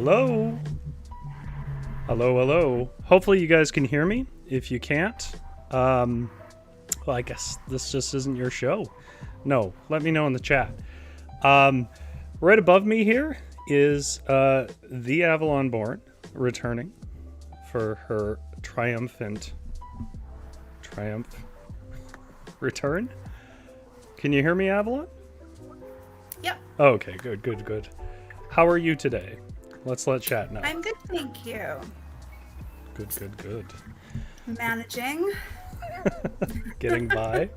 Hello? Hello. Hopefully you guys can hear me. If you can't, well, I guess this just isn't your show. No, let me know in the chat. Right above me here is the Avalon born returning for her triumph return. Can you hear me, Avalon? Yep. Okay, good. How are you today? Let's let chat know. I'm good, thank you. Good. Managing. Getting by.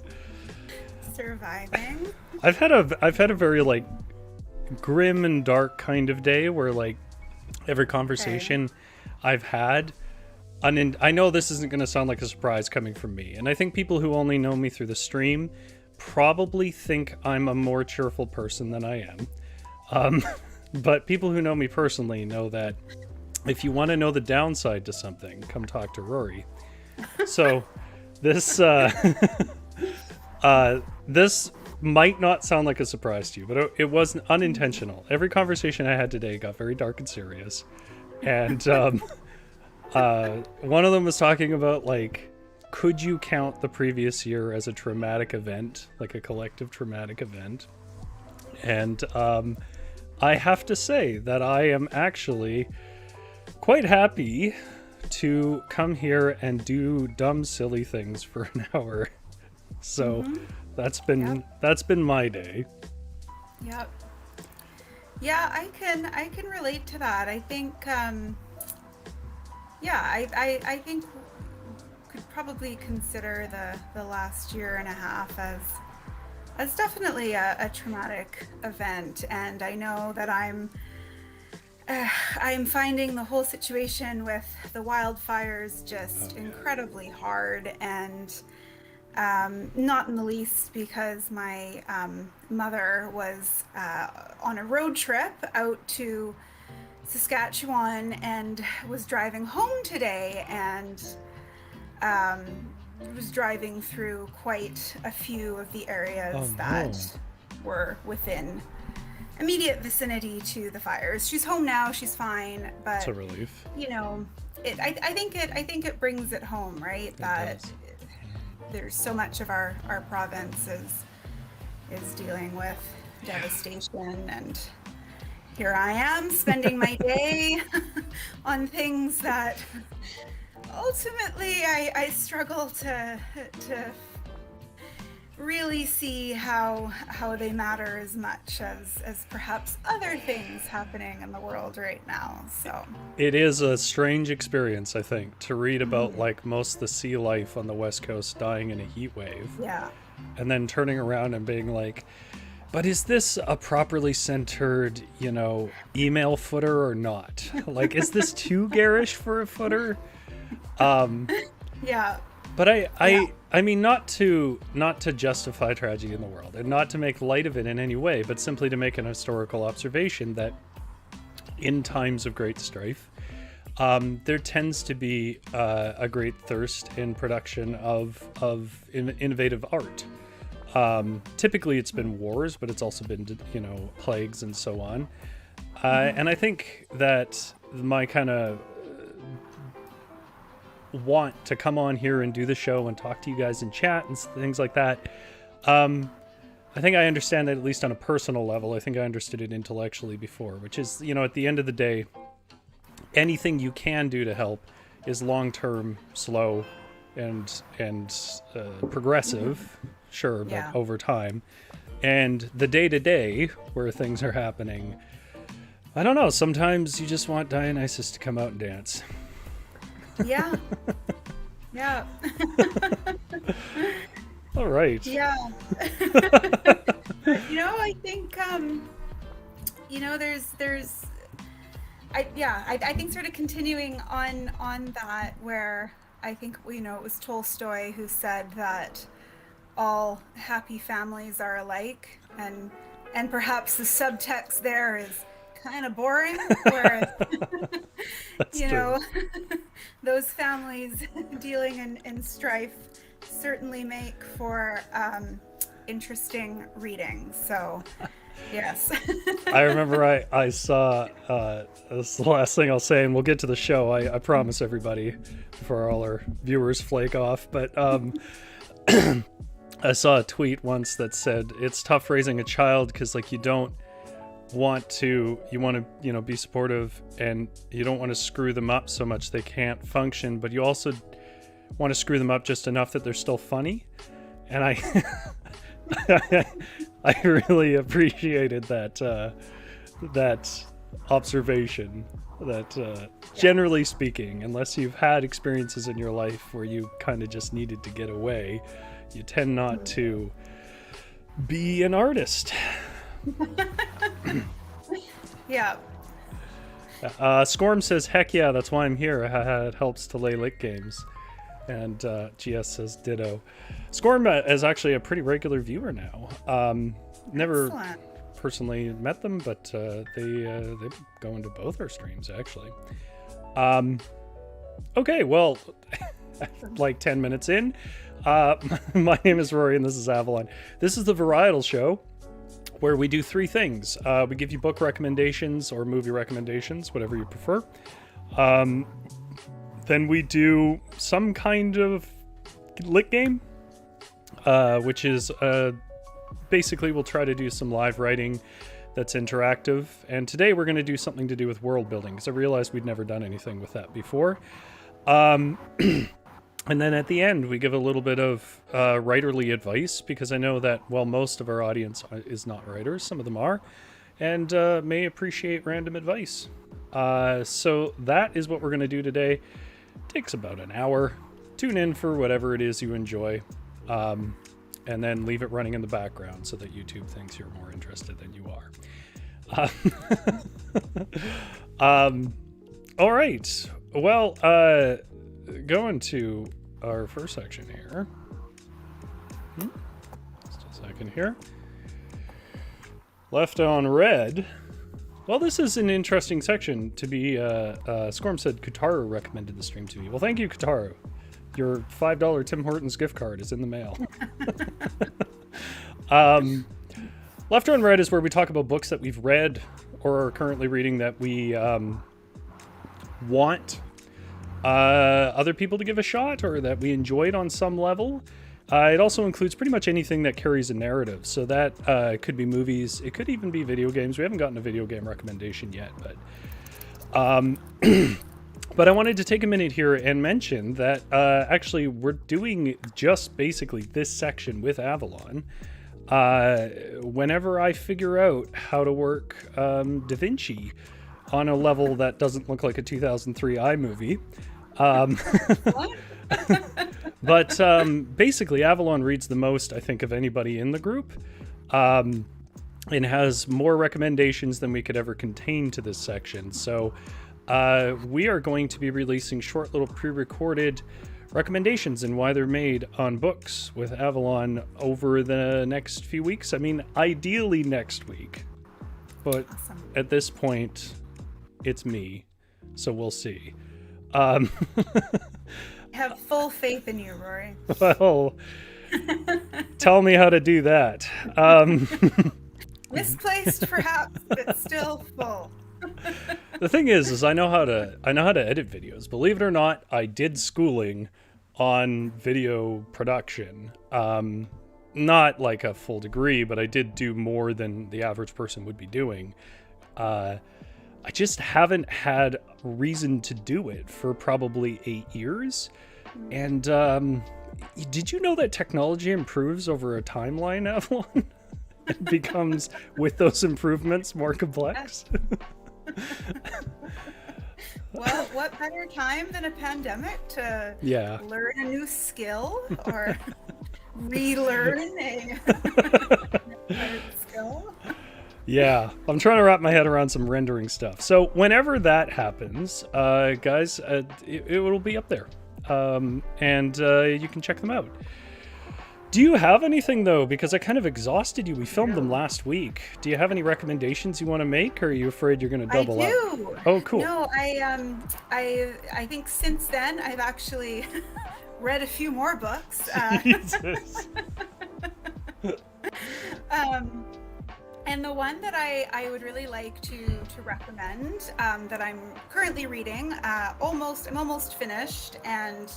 Surviving. I've had a very like grim and dark kind of day where like every conversation I've had, I know this isn't going to sound like a surprise coming from me, and I think people who only know me through the stream probably think I'm a more cheerful person than I am. But people who know me personally know that if you want to know the downside to something, come talk to Rory. So this this might not sound like a surprise to you, but it was unintentional. Every conversation I had today got very dark and serious. And one of them was talking about, like, could you count the previous year as a traumatic event, like a collective traumatic event? And I have to say that I am actually quite happy to come here and do dumb, silly things for an hour. So that's been my day. Yep. Yeah, I can relate to that. I think I think could probably consider the last year and a half as definitely a traumatic event, and I know that I'm finding the whole situation with the wildfires just incredibly hard, and not in the least because my mother was on a road trip out to Saskatchewan and was driving home today, and was driving through quite a few of the areas that were within immediate vicinity to the fires. She's home now, she's fine, but It's a relief. you know, I think it brings it home, right? That there's so much of our province is dealing with devastation, and here I am spending my day on things that ultimately I struggle to really see how they matter as much as perhaps other things happening in the world right now. So it is a strange experience, I think, to read about like most of the sea life on the West Coast dying in a heat wave. Yeah. And then turning around and being like, but is this a properly centered, email footer or not? Like, is this too garish for a footer? Yeah. But I mean, not to justify tragedy in the world and not to make light of it in any way, but simply to make an historical observation that in times of great strife, there tends to be a great thirst in production of innovative art. Typically it's been wars, but it's also been, plagues and so on. And I think that my kind of want to come on here and do the show and talk to you guys in chat and things like that. I think I understand that, at least on a personal level. I think I understood it intellectually before, which is, at the end of the day, anything you can do to help is long-term, slow, and progressive, sure, but over time. And the day-to-day where things are happening, I don't know, sometimes you just want Dionysus to come out and dance. Yeah. All right. Yeah. I think I think sort of continuing on that, where I think it was Tolstoy who said that all happy families are alike, and perhaps the subtext there is kind of boring, where those families dealing in strife certainly make for interesting reading. So Yes. I remember I saw, this is the last thing I'll say, and we'll get to the show, I promise everybody, before all our viewers flake off, but I saw a tweet once that said, it's tough raising a child because, like, you want to be supportive, and you don't want to screw them up so much they can't function, but you also want to screw them up just enough that they're still funny. And I I really appreciated that observation, that generally speaking, unless you've had experiences in your life where you kind of just needed to get away, you tend not to be an artist. Yeah. Scorm says, heck yeah, that's why I'm here. It helps to lay Litgames. And GS says ditto. Scorm is actually a pretty regular viewer now. Never Excellent. personally met them, but they go into both our streams, actually. Okay, well, like 10 minutes in. My name is Rory, and this is Avalon. This is the Varietal show, where we do three things. We give you book recommendations or movie recommendations, whatever you prefer. Then we do some kind of lit game, which is basically we'll try to do some live writing that's interactive. And today we're going to do something to do with world building, because I realized we'd never done anything with that before. And then at the end, we give a little bit of writerly advice, because I know that, well, most of our audience is not writers. Some of them are, and may appreciate random advice. So that is what we're going to do today. Takes about an hour. Tune in for whatever it is you enjoy, and then leave it running in the background so that YouTube thinks you're more interested than you are. All right. Well, going to our first section here. Just a second here. Left on red. Well, this is an interesting section to be. Scorm said Kutaru recommended the stream to me. Well, thank you, Kutaru. Your $5 Tim Hortons gift card is in the mail. Left on red is where we talk about books that we've read or are currently reading that we want other people to give a shot, or that we enjoyed on some level. It also includes pretty much anything that carries a narrative. So that could be movies. It could even be video games. We haven't gotten a video game recommendation yet, but but I wanted to take a minute here and mention that actually we're doing just basically this section with Avalon. Whenever I figure out how to work DaVinci on a level that doesn't look like a 2003 iMovie. But basically, Avalon reads the most, I think, of anybody in the group, and has more recommendations than we could ever contain to this section. So we are going to be releasing short little pre-recorded recommendations and why they're made on books with Avalon over the next few weeks. I mean, ideally next week, but Awesome. At this point, it's me, so we'll see. Have full faith in you, Rory. Well, tell me how to do that. Misplaced, perhaps, but still full. The thing is I know how to edit videos. Believe it or not, I did schooling on video production. Not like a full degree, but I did do more than the average person would be doing. I just haven't had reason to do it for probably 8 years. And did you know that technology improves over a timeline, Avalon? It becomes, with those improvements, more complex. Well, what better time than a pandemic to learn a new skill or relearn a skill? Yeah, I'm trying to wrap my head around some rendering stuff. So whenever that happens, guys, it will be up there. And you can check them out. Do you have anything, though? Because I kind of exhausted you. We filmed them last week. Do you have any recommendations you want to make, or are you afraid you're going to double up? I do. Oh, cool. No, I think since then I've actually read a few more books. Jesus. And the one that I would really like to recommend, that I'm currently reading, I'm almost finished, and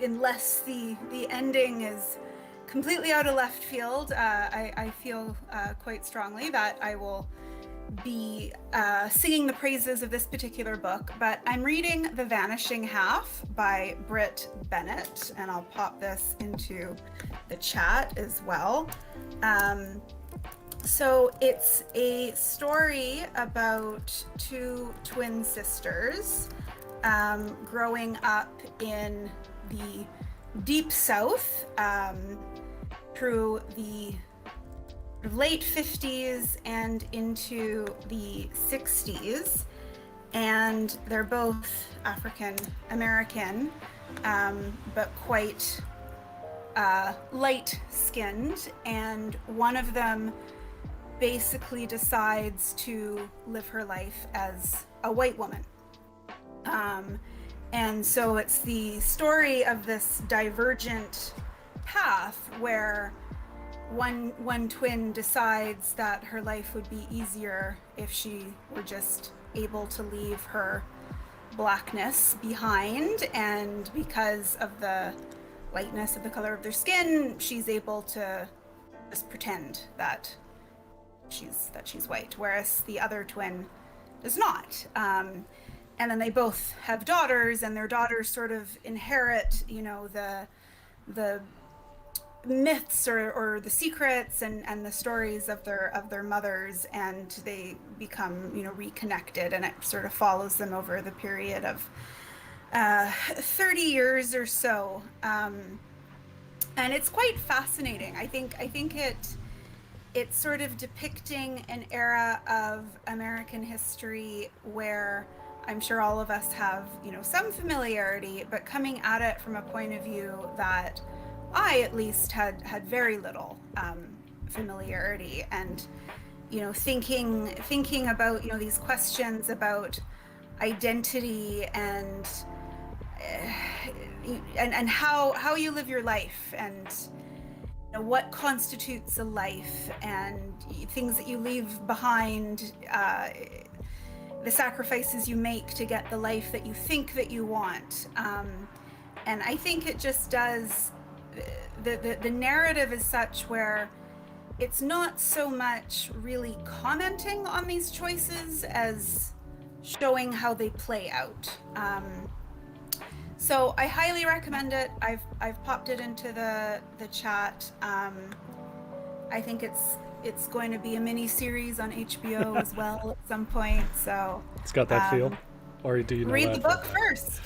unless the ending is completely out of left field, I feel quite strongly that I will be singing the praises of this particular book. But I'm reading The Vanishing Half by Britt Bennett, and I'll pop this into the chat as well. So it's a story about two twin sisters growing up in the deep south through the late 50s and into the 60s, and they're both African American, but quite light skinned, and one of them basically decides to live her life as a white woman. And so it's the story of this divergent path where one twin decides that her life would be easier if she were just able to leave her blackness behind, and because of the lightness of the color of their skin, she's able to just pretend that she's white, whereas the other twin does not. And then they both have daughters, and their daughters sort of inherit, the myths or the secrets and the stories of their mothers, and they become reconnected, and it sort of follows them over the period of 30 years or so, and it's quite fascinating. I think it's sort of depicting an era of American history where I'm sure all of us have some familiarity, but coming at it from a point of view that I at least had very little familiarity, and thinking about these questions about identity and how you live your life, and what constitutes a life, and things that you leave behind, the sacrifices you make to get the life that you think that you want, and I think it just does. The narrative is such where it's not so much really commenting on these choices as showing how they play out. So I highly recommend it. I've popped it into the chat. I think it's going to be a mini series on HBO as well at some point. So it's got that feel. Or do you know read that? The book first?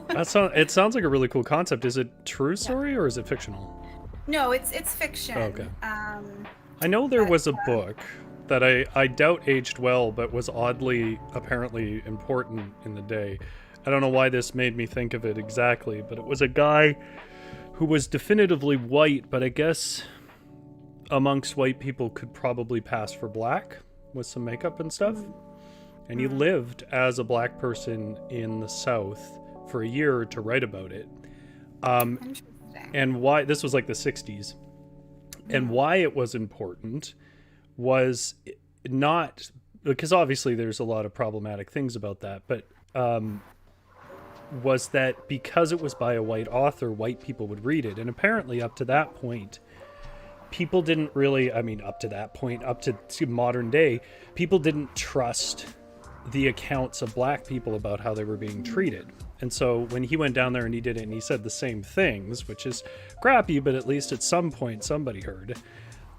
It sounds like a really cool concept. Is it true story or is it fictional? No, it's fiction. Oh, okay. I know there was a book that I doubt aged well, but was oddly apparently important in the day. I don't know why this made me think of it exactly, but it was a guy who was definitively white, but I guess amongst white people could probably pass for black with some makeup and stuff. And he lived as a black person in the South for a year to write about it. And why this was like the 60s. And why it was important was not because obviously there's a lot of problematic things about that, but was that because it was by a white author, white people would read it. And apparently up to that point, people didn't really, up to modern day, people didn't trust the accounts of black people about how they were being treated. And so when he went down there and he did it and he said the same things, which is crappy, but at least at some point somebody heard,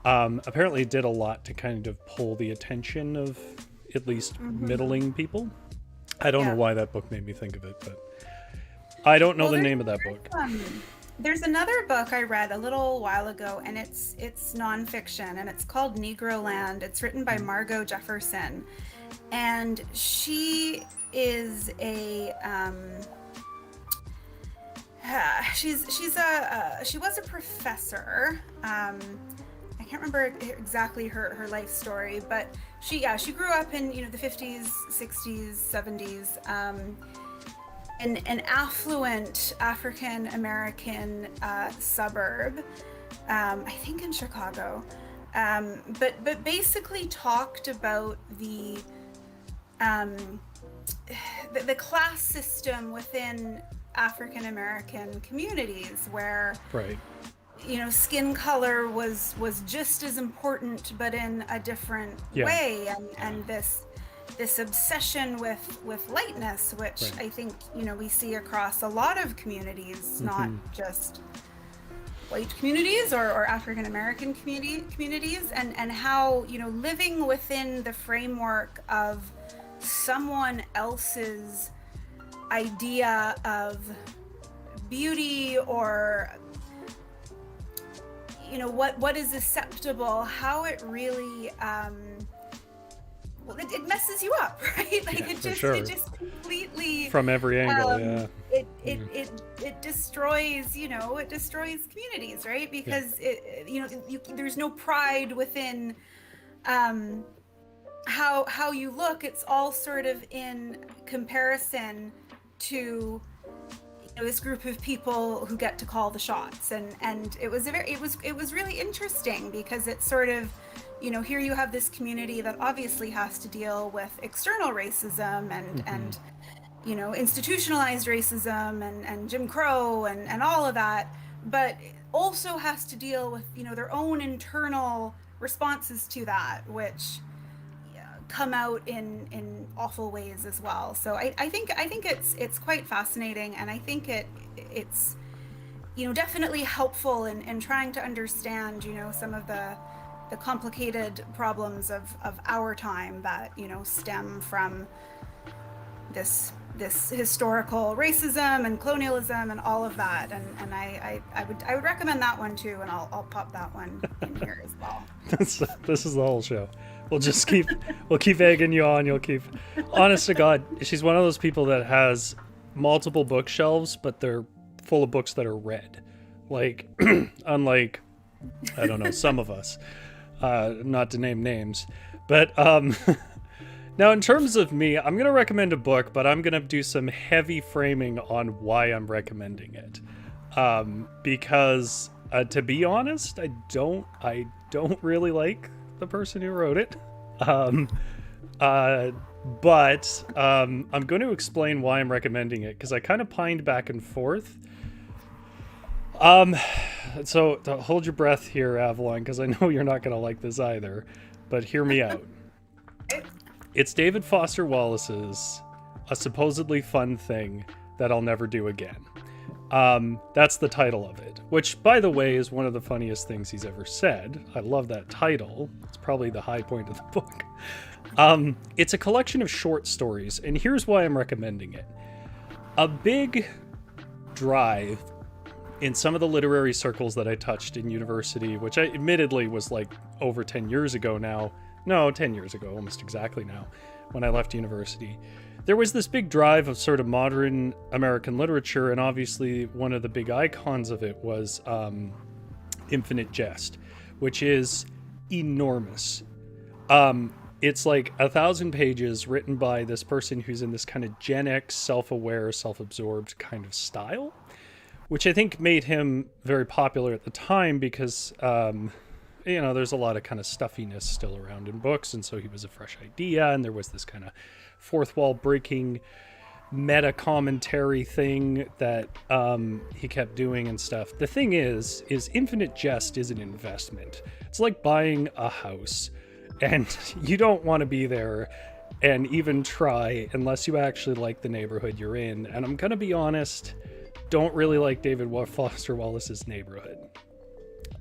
apparently it did a lot to kind of pull the attention of at least middling people. I don't know why that book made me think of it, but I don't know the name of that book. There's another book I read a little while ago, and it's nonfiction, and it's called Negroland. It's written by Margot Jefferson, and she is a she was a professor. I can't remember exactly her life story, but she grew up in the 50s, 60s, 70s. An affluent African American suburb, I think in Chicago, but basically talked about the class system within African American communities, where Right. Skin color was just as important, but in a different way, and this obsession with lightness, which Right. I think we see across a lot of communities, not just white communities or African American communities, and how living within the framework of someone else's idea of beauty, or what is acceptable, how it really it messes you up, right? Like it just completely, from every angle. it destroys communities, right? Because there's no pride within how you look. It's all sort of in comparison to this group of people who get to call the shots, and it was really interesting, because it's sort of here you have this community that obviously has to deal with external racism and institutionalized racism and Jim Crow and all of that, but also has to deal with their own internal responses to that, which come out in awful ways as well. So I think it's quite fascinating, and I think it's definitely helpful in trying to understand some of the complicated problems of our time that stem from this historical racism and colonialism and all of that, and I would recommend that one too, and I'll pop that one in here as well. This is the whole show. We'll keep egging you on. You'll keep, honest to God, she's one of those people that has multiple bookshelves, but they're full of books that are read. Like, unlike, I don't know, some of us, not to name names, but now in terms of me, I'm going to recommend a book, but I'm going to do some heavy framing on why I'm recommending it. Because to be honest, I don't really like the person who wrote it, but I'm going to explain why I'm recommending it, because I kind of pined back and forth. So hold your breath here, Avalon, because I know you're not going to like this either, but hear me out. It's David Foster Wallace's A Supposedly Fun Thing That I'll Never Do Again. That's the title of it, which, by the way, is one of the funniest things he's ever said. I love that title. It's probably the high point of the book. It's a collection of short stories, and here's why I'm recommending it. A big drive in some of the literary circles that I touched in university, which I admittedly was like over 10 years ago now. No, 10 years ago, almost exactly now, when I left university. There was this big drive of sort of modern American literature, and obviously one of the big icons of it was Infinite Jest, which is enormous. It's like 1,000 pages written by this person who's in this kind of Gen X, self-aware, self-absorbed kind of style, which I think made him very popular at the time because, there's a lot of kind of stuffiness still around in books, and so he was a fresh idea, and there was this kind of fourth wall breaking meta commentary thing that he kept doing and stuff. The thing is Infinite Jest is an investment. It's like buying a house, and you don't want to be there and even try unless you actually like the neighborhood you're in. And I'm gonna be honest, don't really like David Foster Wallace's neighborhood.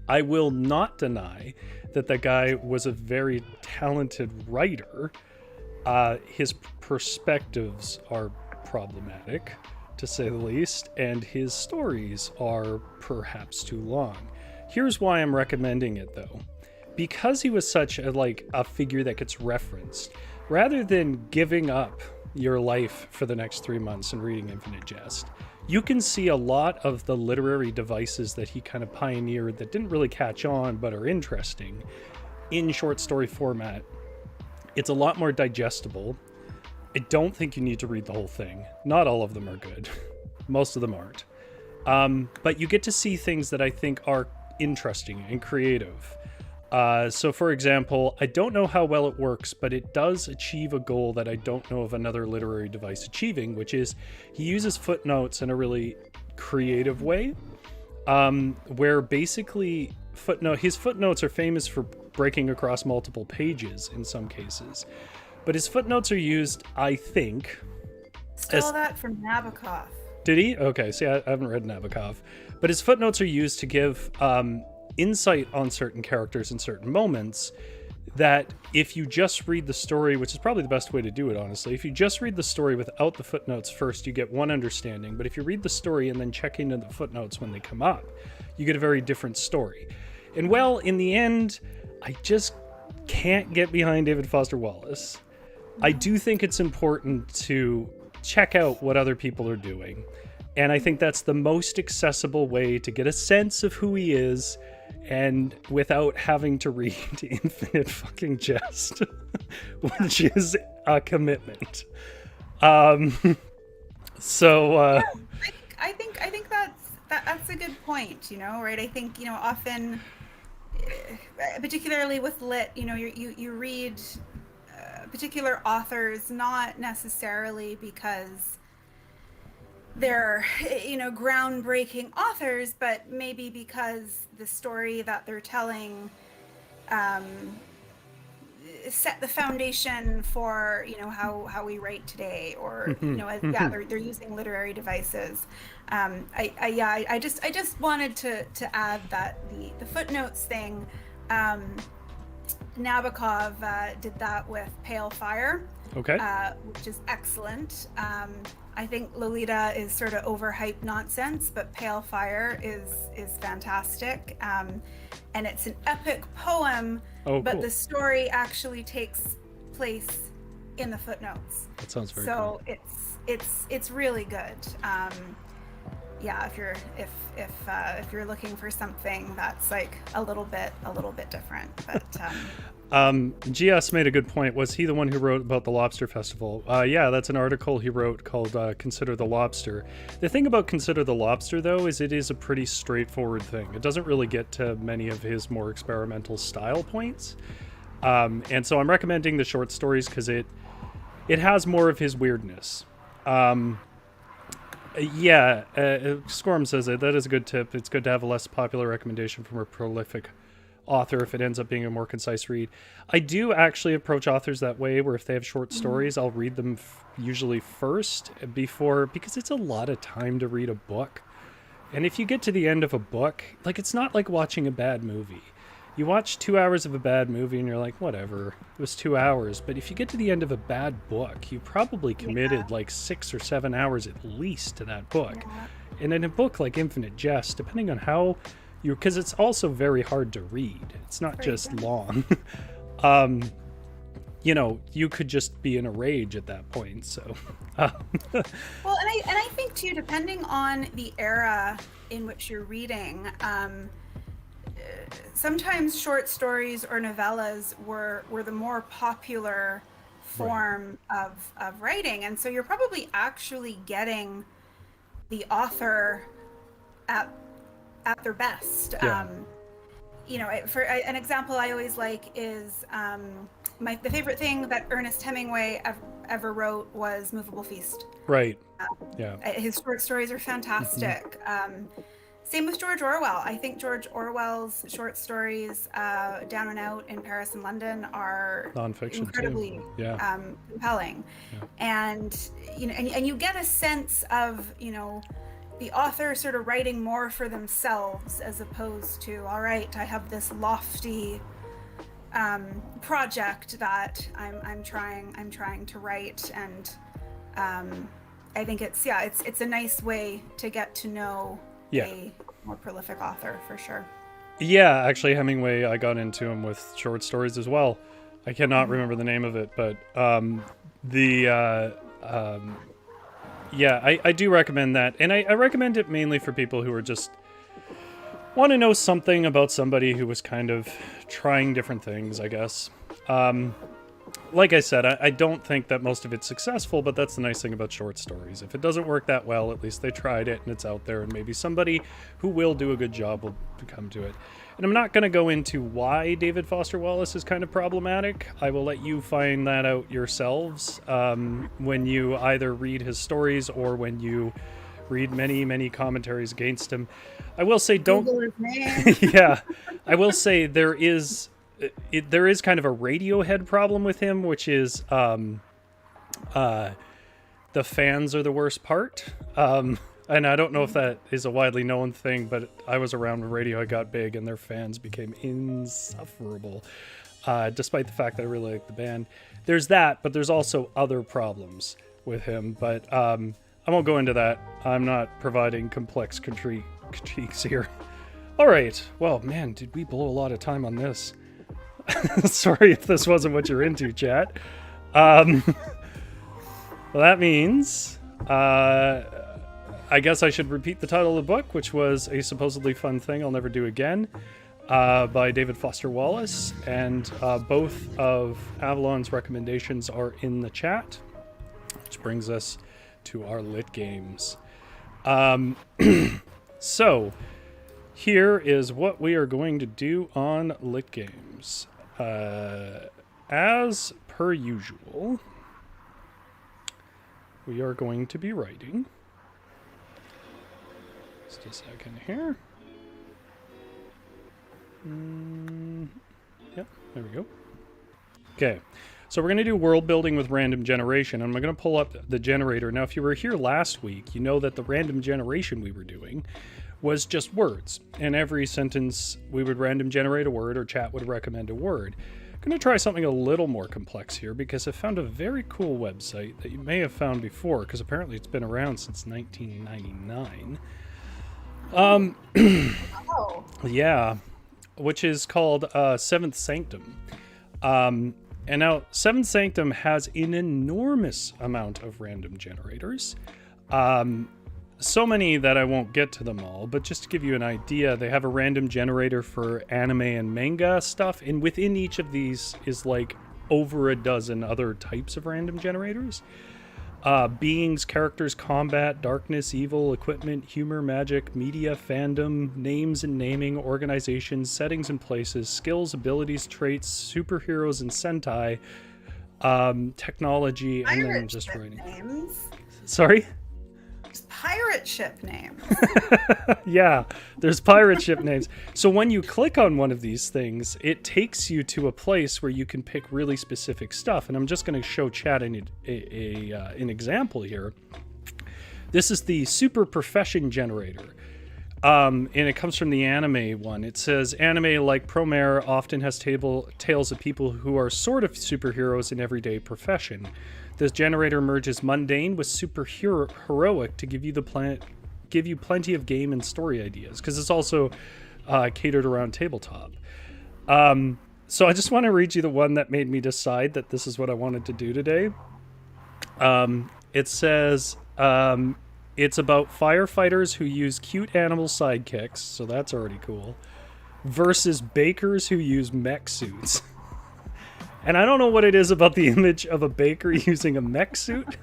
I will not deny that the guy was a very talented writer. His perspectives are problematic, to say the least, and his stories are perhaps too long. Here's why I'm recommending it, though. Because he was such a figure that gets referenced, rather than giving up your life for the next 3 months and reading Infinite Jest, you can see a lot of the literary devices that he kind of pioneered that didn't really catch on but are interesting in short story format. It's a lot more digestible. I don't think you need to read the whole thing. Not all of them are good. Most of them aren't. But you get to see things that I think are interesting and creative. So, for example, I don't know how well it works, but it does achieve a goal that I don't know of another literary device achieving, which is he uses footnotes in a really creative way, where basically his footnotes are famous for breaking across multiple pages in some cases. But his footnotes are used, I think... Stole that from Nabokov. Did he? Okay, see, I haven't read Nabokov. But his footnotes are used to give insight on certain characters in certain moments that if you just read the story, which is probably the best way to do it, honestly, if you just read the story without the footnotes first, you get one understanding. But if you read the story and then check into the footnotes when they come up, you get a very different story. And well, in the end, I just can't get behind David Foster Wallace. I do think it's important to check out what other people are doing. And I think that's the most accessible way to get a sense of who he is and without having to read Infinite fucking Jest, which is a commitment. So I think that's a good point, right? I think, often, particularly with lit, you read particular authors not necessarily because they're groundbreaking authors, but maybe because the story that they're telling set the foundation for how we write today, or they're using literary devices. I just wanted to add that the footnotes thing. Nabokov did that with Pale Fire, okay, which is excellent. I think Lolita is sort of overhyped nonsense, but Pale Fire is fantastic. And it's an epic poem, but cool. The story actually takes place in the footnotes. That sounds very cool. So it's really good. If you're looking for something that's like a little bit different, but GS made a good point. Was he the one who wrote about the Lobster Festival? Yeah, that's an article he wrote called Consider the Lobster. The thing about Consider the Lobster, though, is it is a pretty straightforward thing. It doesn't really get to many of his more experimental style points. And so I'm recommending the short stories because it has more of his weirdness. Scorm says it. That is a good tip. It's good to have a less popular recommendation from a prolific author if it ends up being a more concise read. I do actually approach authors that way, where if they have short stories, I'll read them usually first because it's a lot of time to read a book. And if you get to the end of a book, like, it's not like watching a bad movie. You watch 2 hours of a bad movie and you're like, whatever, it was 2 hours. But if you get to the end of a bad book, you probably committed like 6 or 7 hours at least to that book. Yeah. And in a book like Infinite Jest, depending on how because it's also very hard to read. It's not just long. You could just be in a rage at that point. So, well, and I think too, depending on the era in which you're reading, sometimes short stories or novellas were the more popular form of writing, and so you're probably actually getting the author at their best. Yeah. For an example I always like is the favorite thing that Ernest Hemingway ever wrote was Movable Feast. Right. His short stories are fantastic. Same with George Orwell. I think George Orwell's short stories, Down and Out, in Paris and London, are nonfiction incredibly compelling. Yeah. And and you get a sense of the author sort of writing more for themselves, as opposed to, all right, I have this lofty project that I'm trying to write, and I think it's a nice way to get to know a more prolific author, for sure. Yeah, actually, Hemingway, I got into him with short stories as well. I cannot remember the name of it, but I do recommend that. And I recommend it mainly for people who are just want to know something about somebody who was kind of trying different things, I guess. like I said, I don't think that most of it's successful, but that's the nice thing about short stories. If it doesn't work that well, at least they tried it and it's out there, and maybe somebody who will do a good job will come to it. And I'm not going to go into why David Foster Wallace is kind of problematic. I will let you find that out yourselves when you either read his stories or when you read many, many commentaries against him. I will say don't... Google his name. Yeah. I will say there is kind of a Radiohead problem with him, which is the fans are the worst part. And I don't know if that is a widely known thing, but I was around when Radiohead got big and their fans became insufferable, despite the fact that I really like the band. There's that, but there's also other problems with him. But I won't go into that. I'm not providing complex critiques here. All right. Well, man, did we blow a lot of time on this? Sorry if this wasn't what you're into, chat. Well, that means I guess I should repeat the title of the book, which was A Supposedly Fun Thing I'll Never Do Again, by David Foster Wallace. And both of Avalon's recommendations are in the chat, which brings us to our Litgames. So here is what we are going to do on Litgames. As per usual, we are going to be writing. Just a second here. Yep, there we go. Okay, so we're going to do world building with random generation. I'm going to pull up the generator. Now, if you were here last week, you know that the random generation we were doing was just words. In every sentence, we would random generate a word, or chat would recommend a word. I'm going to try something a little more complex here because I found a very cool website that you may have found before, because apparently it's been around since 1999. Yeah, which is called Seventh Sanctum. And now Seventh Sanctum has an enormous amount of random generators. So many that I won't get to them all, but just to give you an idea, they have a random generator for anime and manga stuff, and within each of these is like over a dozen other types of random generators. Beings, characters, combat, darkness, evil, equipment, humor, magic, media, fandom, names and naming, organizations, settings and places, skills, abilities, traits, superheroes and sentai, technology, and then just writing. Names. Sorry? Pirate ship names. Yeah, there's pirate ship names. So when you click on one of these things, it takes you to a place where you can pick really specific stuff. And I'm just going to show chat an example here. This is the super profession generator. And it comes from the anime one. It says, anime like Promare often has tales of people who are sort of superheroes in everyday profession. This generator merges mundane with heroic to give you plenty of game and story ideas, because it's also catered around tabletop. So I just want to read you the one that made me decide that this is what I wanted to do today. It says it's about firefighters who use cute animal sidekicks, so that's already cool, versus bakers who use mech suits. And I don't know what it is about the image of a baker using a mech suit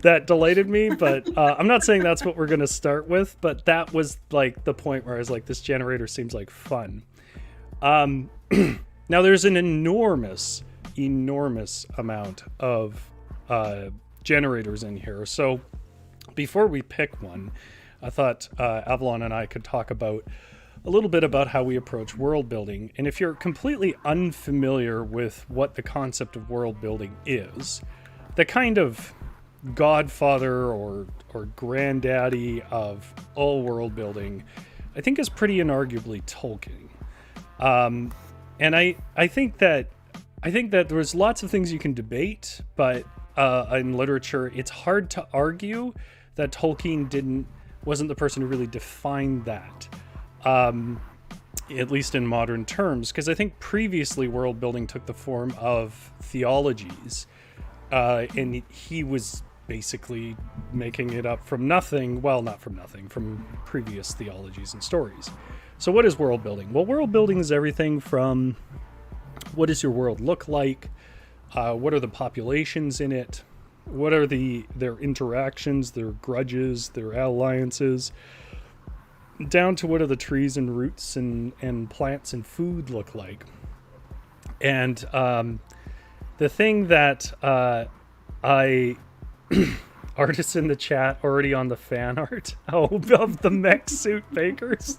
that delighted me, but I'm not saying that's what we're going to start with, but that was like the point where I was like, this generator seems like fun. Now there's an enormous amount of generators in here. So before we pick one, I thought Avalon and I could talk about a little bit about how we approach world building. And if you're completely unfamiliar with what the concept of world building is, the kind of godfather or granddaddy of all world building, I think is pretty inarguably Tolkien. And I think that there's lots of things you can debate, but in literature, it's hard to argue that Tolkien wasn't the person who really defined that. At least in modern terms, because I think previously world building took the form of theologies, and he was basically making it up from nothing. Well, not from nothing, from previous theologies and stories. So what is world building? Well, world building is everything from what does your world look like, What are the populations in it? What are their interactions, their grudges, their alliances? Down to what are the trees and roots and plants and food look like? And the thing that I artists in the chat already on the fan art of the mech suit bakers.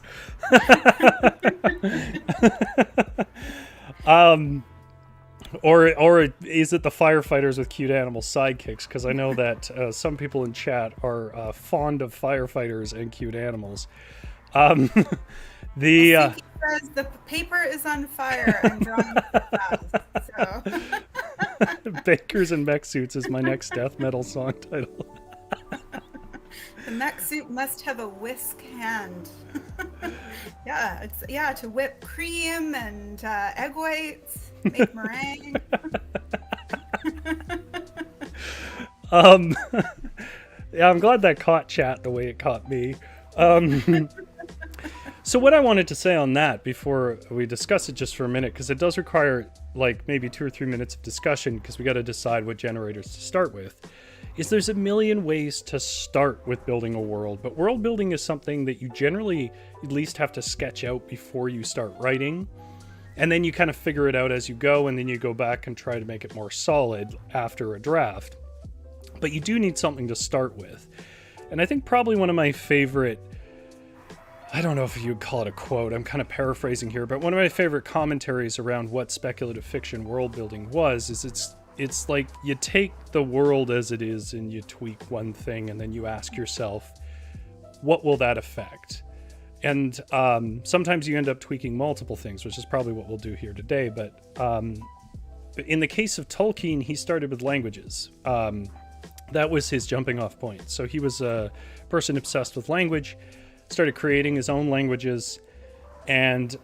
Or is it the firefighters with cute animal sidekicks? Because I know that some people in chat are fond of firefighters and cute animals. The says the paper is on fire. I'm drawing fast. So. Bakers and mech suits is my next death metal song title. The mech suit must have a whisk hand. To whip cream and egg whites, make meringue. Yeah, I'm glad that caught chat the way it caught me. So what I wanted to say on that before we discuss it just for a minute, because it does require like maybe 2 or 3 minutes of discussion, because we got to decide what generators to start with, is there's a million ways to start with building a world, but world building is something that you generally at least have to sketch out before you start writing, and then you kind of figure it out as you go, and then you go back and try to make it more solid after a draft. But you do need something to start with. And I think probably one of my favorite, I don't know if you'd call it a quote, I'm kind of paraphrasing here, but one of my favorite commentaries around what speculative fiction world building is it's like you take the world as it is and you tweak one thing, and then you ask yourself, what will that affect? And sometimes you end up tweaking multiple things, which is probably what we'll do here today. But in the case of Tolkien, he started with languages. That was his jumping off point. So he was a person obsessed with language, started creating his own languages, and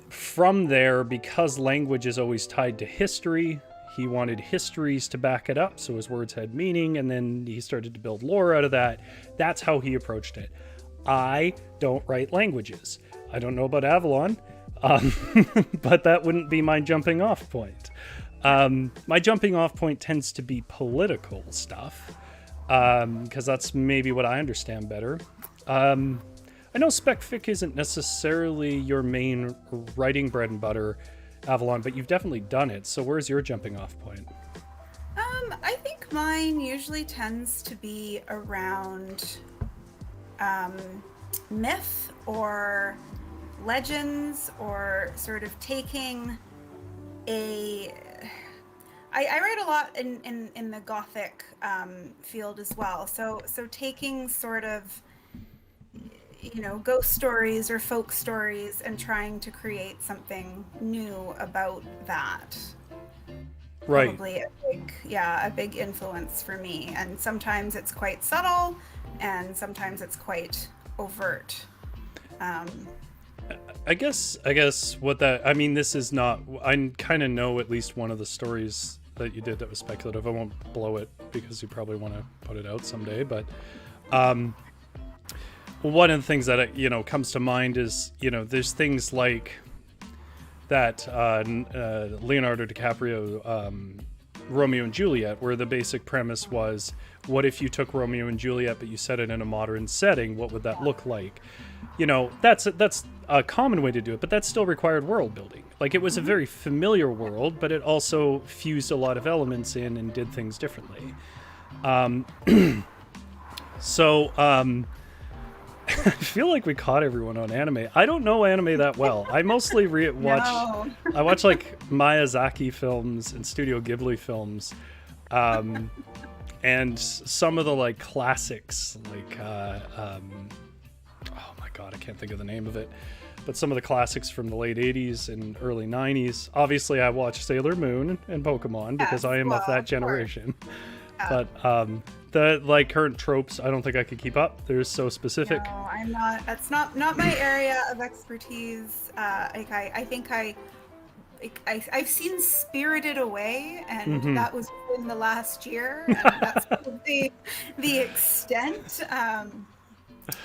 from there, because language is always tied to history, he wanted histories to back it up, so his words had meaning, and then he started to build lore out of that. That's how he approached it. I don't write languages. I don't know about Avalon, but that wouldn't be my jumping off point. My jumping off point tends to be political stuff, because that's maybe what I understand better. I know spec fic isn't necessarily your main writing bread and butter, Avalon, but you've definitely done it. So where's your jumping off point? I think mine usually tends to be around myth or legends, or sort of taking I write a lot in the Gothic field as well. So taking sort of, ghost stories or folk stories and trying to create something new about that. Right. Probably a big influence for me. And sometimes it's quite subtle, and sometimes it's quite overt. I guess what that, I mean, this is not, I kind of know at least one of the stories that you did that was speculative. I won't blow it because you probably want to put it out someday, but one of the things that comes to mind is, there's things like that Leonardo DiCaprio Romeo and Juliet, where the basic premise was, what if you took Romeo and Juliet but you set it in a modern setting? What would that look like? That's a common way to do it, but that still required world building. Like, it was a very familiar world, but it also fused a lot of elements in and did things differently. I feel like we caught everyone on anime. I don't know anime that well. I mostly watch. No. I watch like Miyazaki films and Studio Ghibli films, and some of the like classics, like oh my god, I can't think of the name of it. But some of the classics from the late 80s and early 90s. Obviously, I watched Sailor Moon and Pokemon because I am of that generation. But the like current tropes, I don't think I could keep up. They're so specific. No, I'm not. That's not my area of expertise. I think I've seen Spirited Away, and that was in the last year. And that's the extent.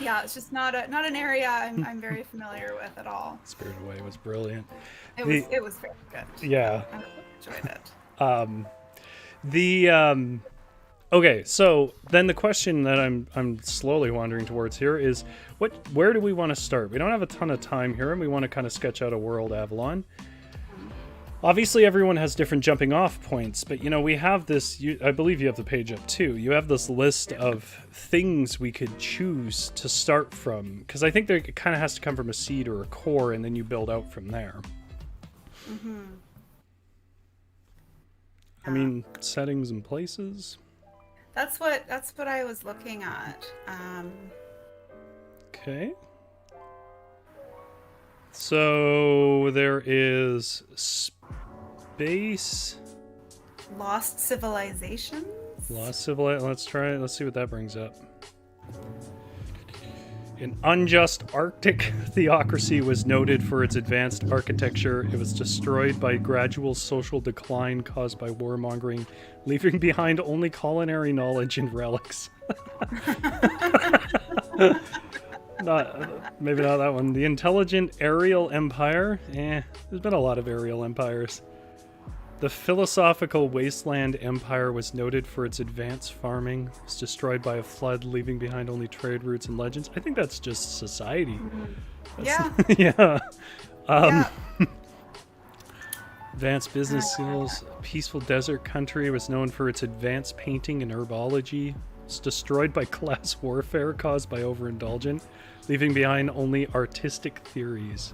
Yeah, it's just not an area I'm very familiar with at all. Spirited Away was brilliant. It was very good. Yeah. I enjoyed it. Okay, so then the question that I'm slowly wandering towards here is where do we want to start? We don't have a ton of time here, and we want to kind of sketch out a world, Avalon. Obviously, everyone has different jumping off points, but we have this. I believe you have the page up too. You have this list of things we could choose to start from, because I think it kind of has to come from a seed or a core, and then you build out from there. Mm-hmm. I mean, settings and places. That's what I was looking at. Okay. So there is space. Lost civilizations. Let's try it. Let's see what that brings up. An unjust Arctic theocracy was noted for its advanced architecture. It was destroyed by gradual social decline caused by warmongering, leaving behind only culinary knowledge and relics. Maybe not that one. The intelligent aerial empire. There's been a lot of aerial empires. The philosophical wasteland empire was noted for its advanced farming. It was destroyed by a flood, leaving behind only trade routes and legends. I think that's just society. Yeah. Yeah. Yeah. Advanced business skills. Peaceful desert country was known for its advanced painting and herbology. It's destroyed by class warfare caused by overindulgence, leaving behind only artistic theories.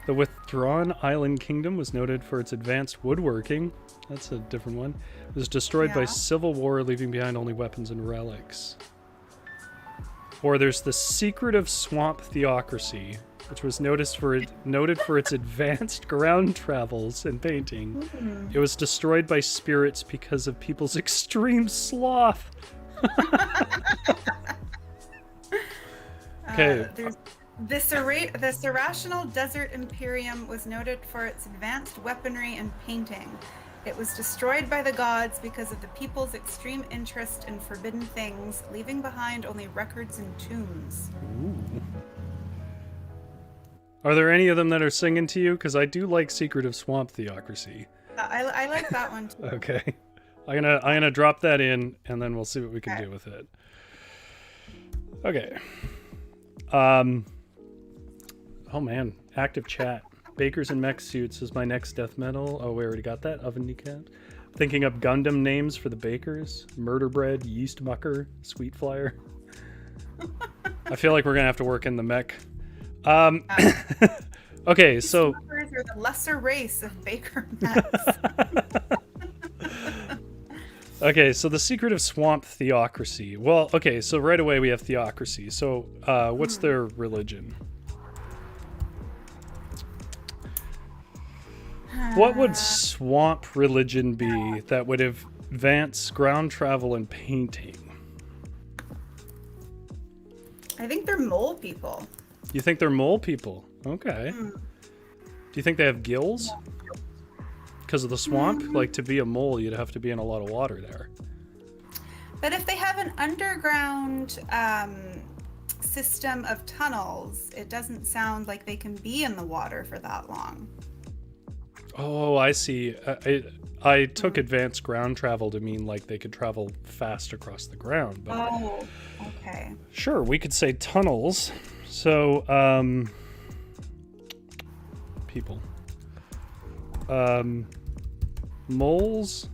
The withdrawn island kingdom was noted for its advanced woodworking. That's a different one. It was destroyed by civil war, leaving behind only weapons and relics. Or there's the secretive swamp theocracy, which was noted for its advanced ground travels and painting. It was destroyed by spirits because of people's extreme sloth. Okay. This irrational desert imperium was noted for its advanced weaponry and painting. It was destroyed by the gods because of the people's extreme interest in forbidden things, leaving behind only records and tombs. Ooh. Are there any of them that are singing to you? Because I do like Secretive Swamp Theocracy. I like that one too. Okay. I'm gonna drop that in, and then we'll see what we can do with it. Okay. Oh man, active chat. Bakers in mech suits is my next death metal. Oh, we already got that. Oven Decat. Thinking up Gundam names for the bakers. Murder Bread, Yeast Mucker, Sweet Flyer. I feel like we're gonna have to work in the mech. Okay, so Bakers are the lesser race of baker mechs. Okay, so the secret of swamp theocracy. Well, okay, so right away we have theocracy. So, what's their religion? What would swamp religion be that would advance ground travel and painting? I think they're mole people. You think they're mole people? Okay. Do you think they have gills? Because of the swamp? Like, to be a mole, you'd have to be in a lot of water there. But if they have an underground system of tunnels, it doesn't sound like they can be in the water for that long. Oh, I see. I took advanced ground travel to mean like they could travel fast across the ground. But oh, okay. Sure, we could say tunnels. So, people. Moles.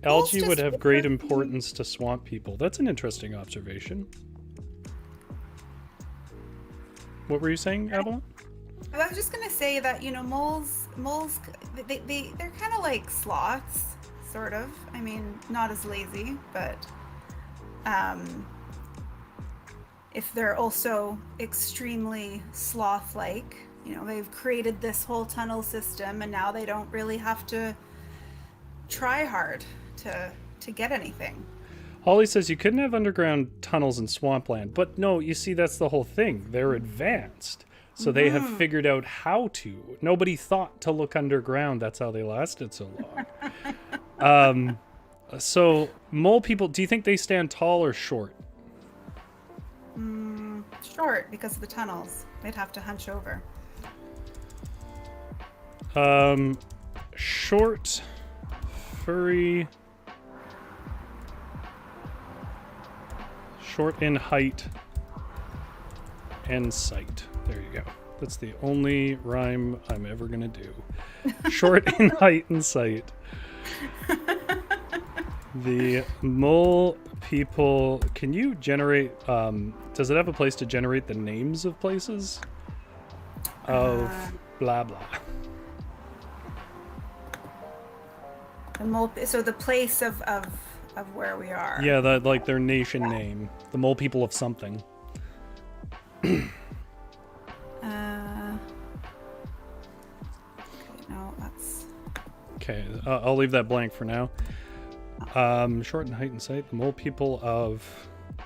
Algae would have great importance to swamp people. That's an interesting observation. What were you saying, Avalon? I was just gonna say that, you know, moles, they're kind of like sloths, sort of. I mean, not as lazy, but if they're also extremely sloth-like, you know, they've created this whole tunnel system, and now they don't really have to try hard to get anything. Holly says you couldn't have underground tunnels in swampland, but no, you see, that's the whole thing. They're advanced. So they have figured out how to. Nobody thought to look underground. That's how they lasted so long. So, mole people, do you think they stand tall or short? Short, because of the tunnels. They'd have to hunch over. Short, furry, short in height and sight. There you go. That's the only rhyme I'm ever gonna do. Short in height and sight. The mole people. Can you generate? Does it have a place to generate the names of places? Of blah blah. The mole. So the place of where we are. Yeah, that like their nation name. The mole people of something. Okay, no, that's. Okay, I'll leave that blank for now. Short in height and sight. The mole people of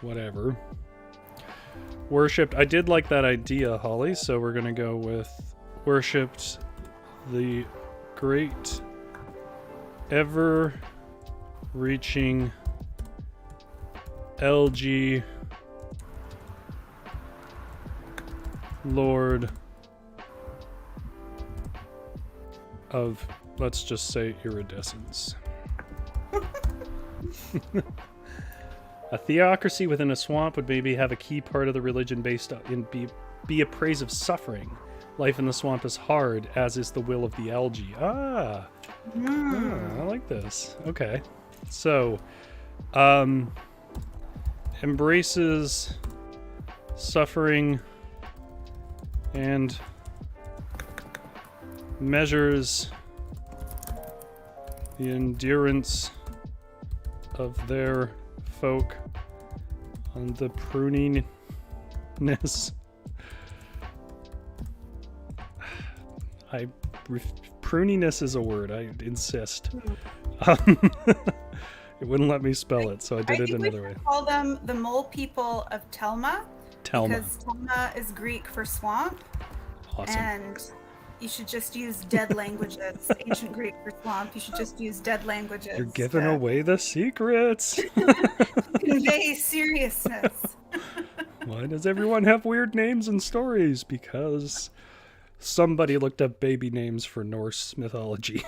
whatever. Worshipped. I did like that idea, Holly, so we're gonna go with worshipped the great ever reaching LG Lord of, let's just say, iridescence. A theocracy within a swamp would maybe have a key part of the religion based in be a praise of suffering. Life in the swamp is hard, as is the will of the algae. I like this. Okay. So, embraces suffering and measures the endurance of their folk on the pruniness. Pruniness is a word, I insist. It wouldn't let me spell it, so I did it another way. Call them the mole people of Telma. Telma. Because Telma is Greek for swamp. Awesome. And you should just use dead languages. Ancient Greek for swamp. You should just use dead languages. You're giving away the secrets. Convey seriousness. Why does everyone have weird names and stories? Because somebody looked up baby names for Norse mythology.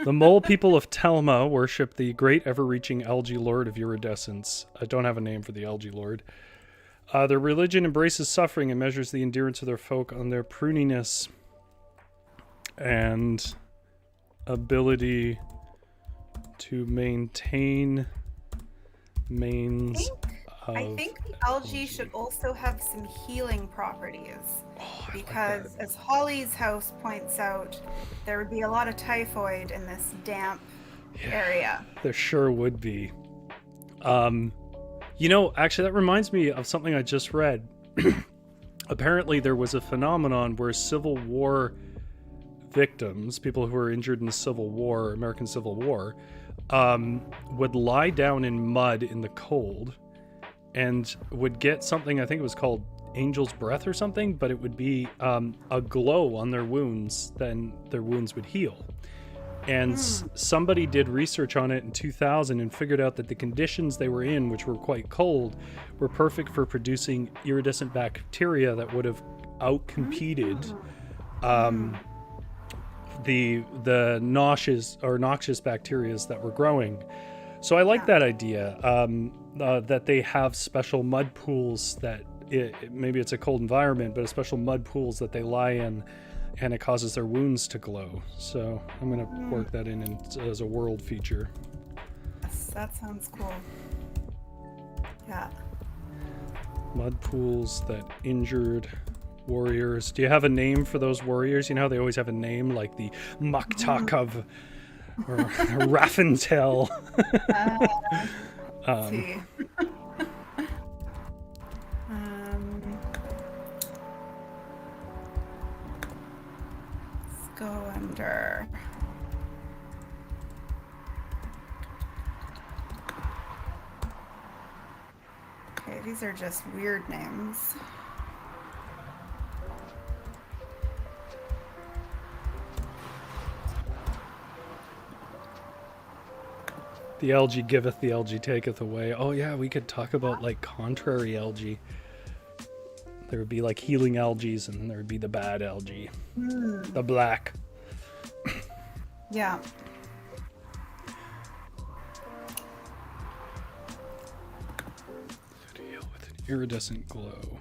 The mole people of Telma worship the great ever-reaching algae lord of iridescence. I don't have a name for the algae lord. Their religion embraces suffering and measures the endurance of their folk on their pruniness and ability to maintain mains. I think the algae should also have some healing properties. Because, as Holly's house points out, there would be a lot of typhoid in this damp area. There sure would be. You know, actually, that reminds me of something I just read. Apparently, there was a phenomenon where Civil War victims, people who were injured in the Civil War, American Civil War, would lie down in mud in the cold and would get something, I think it was called angel's breath or something, but it would be a glow on their wounds, then their wounds would heal. And somebody did research on it in 2000 and figured out that the conditions they were in, which were quite cold, were perfect for producing iridescent bacteria that would have outcompeted the noxious bacteria that were growing. So I like that idea, that they have special mud pools that maybe it's a cold environment, but a special mud pools that they lie in, and it causes their wounds to glow. So I'm going to work that in as a world feature. Yes, that sounds cool. Yeah. Mud pools that injured warriors. Do you have a name for those warriors? You know how they always have a name, like the Maktak of or Raffentel. Let's see. Let's go under. Okay, these are just weird names. The algae giveth, the algae taketh away. Oh yeah, we could talk about like contrary algae. There would be like healing algae, and there would be the bad algae. The black. Yeah. Heal with an iridescent glow.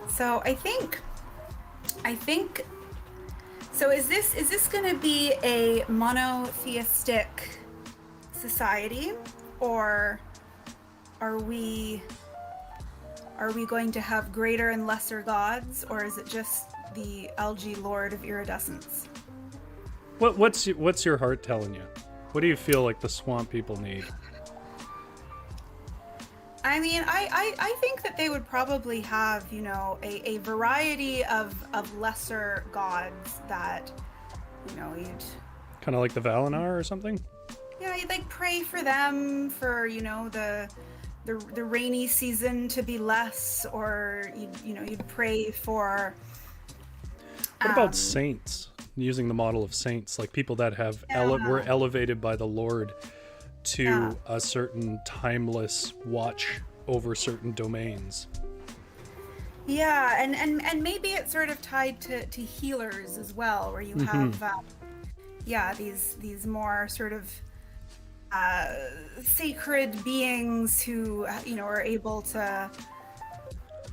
So I think so is this going to be a monotheistic society, or are we going to have greater and lesser gods, or is it just the algae lord of iridescence? What's your heart telling you? What do you feel like the swamp people need? I mean, I think that they would probably have, a variety of lesser gods that, you'd... Kind of like the Valinor or something? Yeah, you'd like pray for them for, the rainy season to be less, or, you'd pray for... What about saints? Using the model of saints, like people that have were elevated by the Lord to a certain timeless watch over certain domains. Yeah, and maybe it's sort of tied to healers as well, where you have these more sort of sacred beings who are able to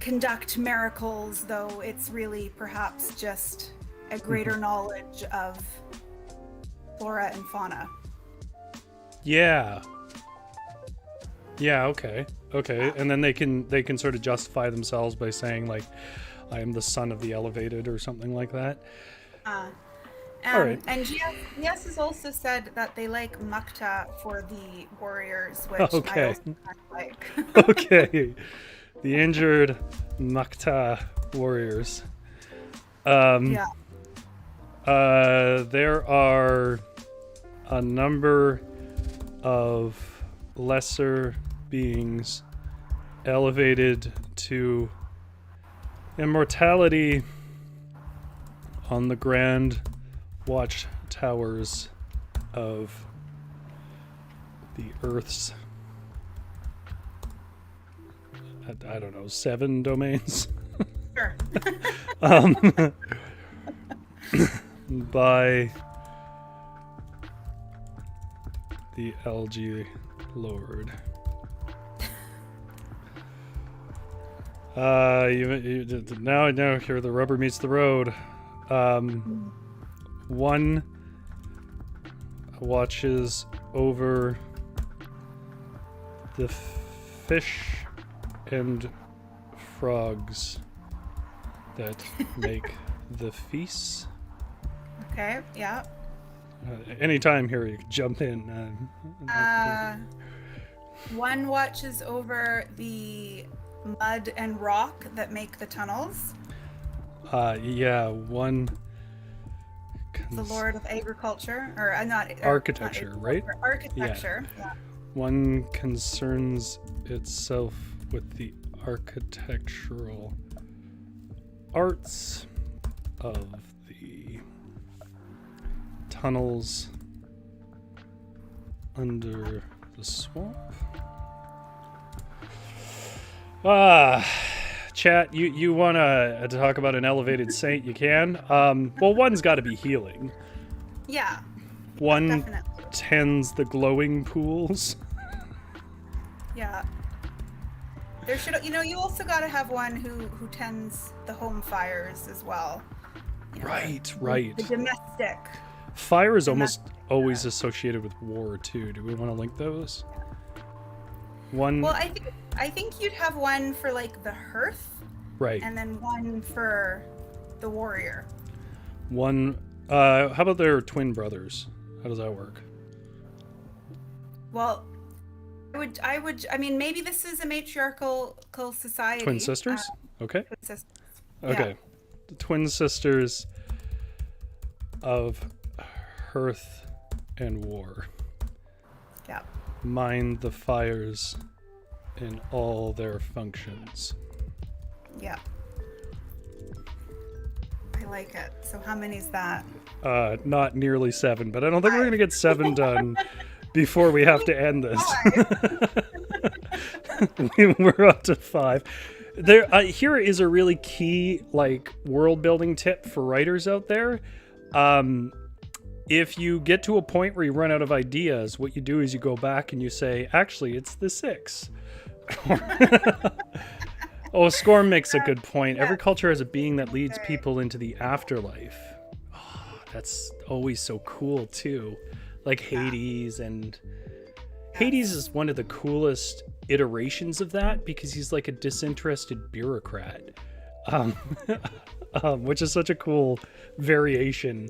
conduct miracles, though it's really perhaps just a greater knowledge of flora and fauna. Yeah, okay. And then they can sort of justify themselves by saying like, I am the son of the elevated or something like that. All right. And GS has also said that they like Mukta for the warriors, which I also kind of like. Okay. The injured Mukta warriors. There are a number of lesser beings elevated to immortality on the grand watchtowers of the Earth's, I don't know, 7 domains. Sure. By the algae lord. Now here the rubber meets the road. One watches over the fish and frogs that make the feasts. Okay, yeah. Anytime here, you can jump in. One watches over the mud and rock that make the tunnels. One. The Lord of Agriculture, or architecture, right? Architecture. Yeah. One concerns itself with the architectural arts of the tunnels under the swamp. Chat, you want to talk about an elevated saint? You can. Well, one's got to be healing. Yeah. One definitely tends the glowing pools. Yeah. There should, you also got to have one who tends the home fires as well. Right. The domestic. Fire is almost always associated with war too. Do we want to link those? One. Well, I think you'd have one for like the hearth. Right. And then one for the warrior. One. How about their twin brothers? How does that work? Well, I mean, maybe this is a matriarchal society. Twin sisters? Okay. Twin sisters. Okay. Yeah. The twin sisters of hearth and war. Yeah. Mind the fires in all their functions. Yeah. like it. So how many is that? Not nearly 7, but I don't think we're going to get 7 done before we have to end this. We're up to 5. Here is a really key like world building tip for writers out there. If you get to a point where you run out of ideas, what you do is you go back and you say, actually, it's the 6. Oh, Scorm makes a good point. Every culture has a being that leads people into the afterlife. Oh, that's always so cool too. Like Hades, and Hades is one of the coolest iterations of that because he's like a disinterested bureaucrat, which is such a cool variation.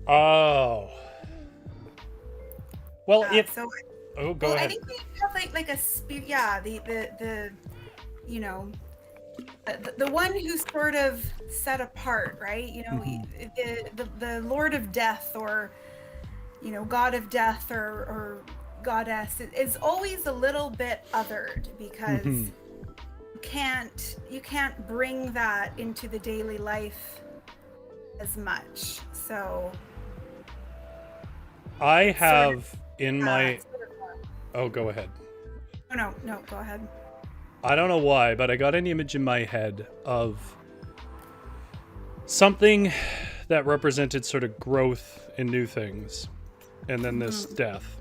Oh, well, go ahead. I think we have like a spirit. Yeah, the you know, the one who's sort of set apart, right? You know, the Lord of Death, or you know, God of Death, or Goddess is always a little bit othered because you can't bring that into the daily life as much. So I have in my go ahead. No, go ahead. I don't know why, but I got an image in my head of something that represented sort of growth in new things, and then this death,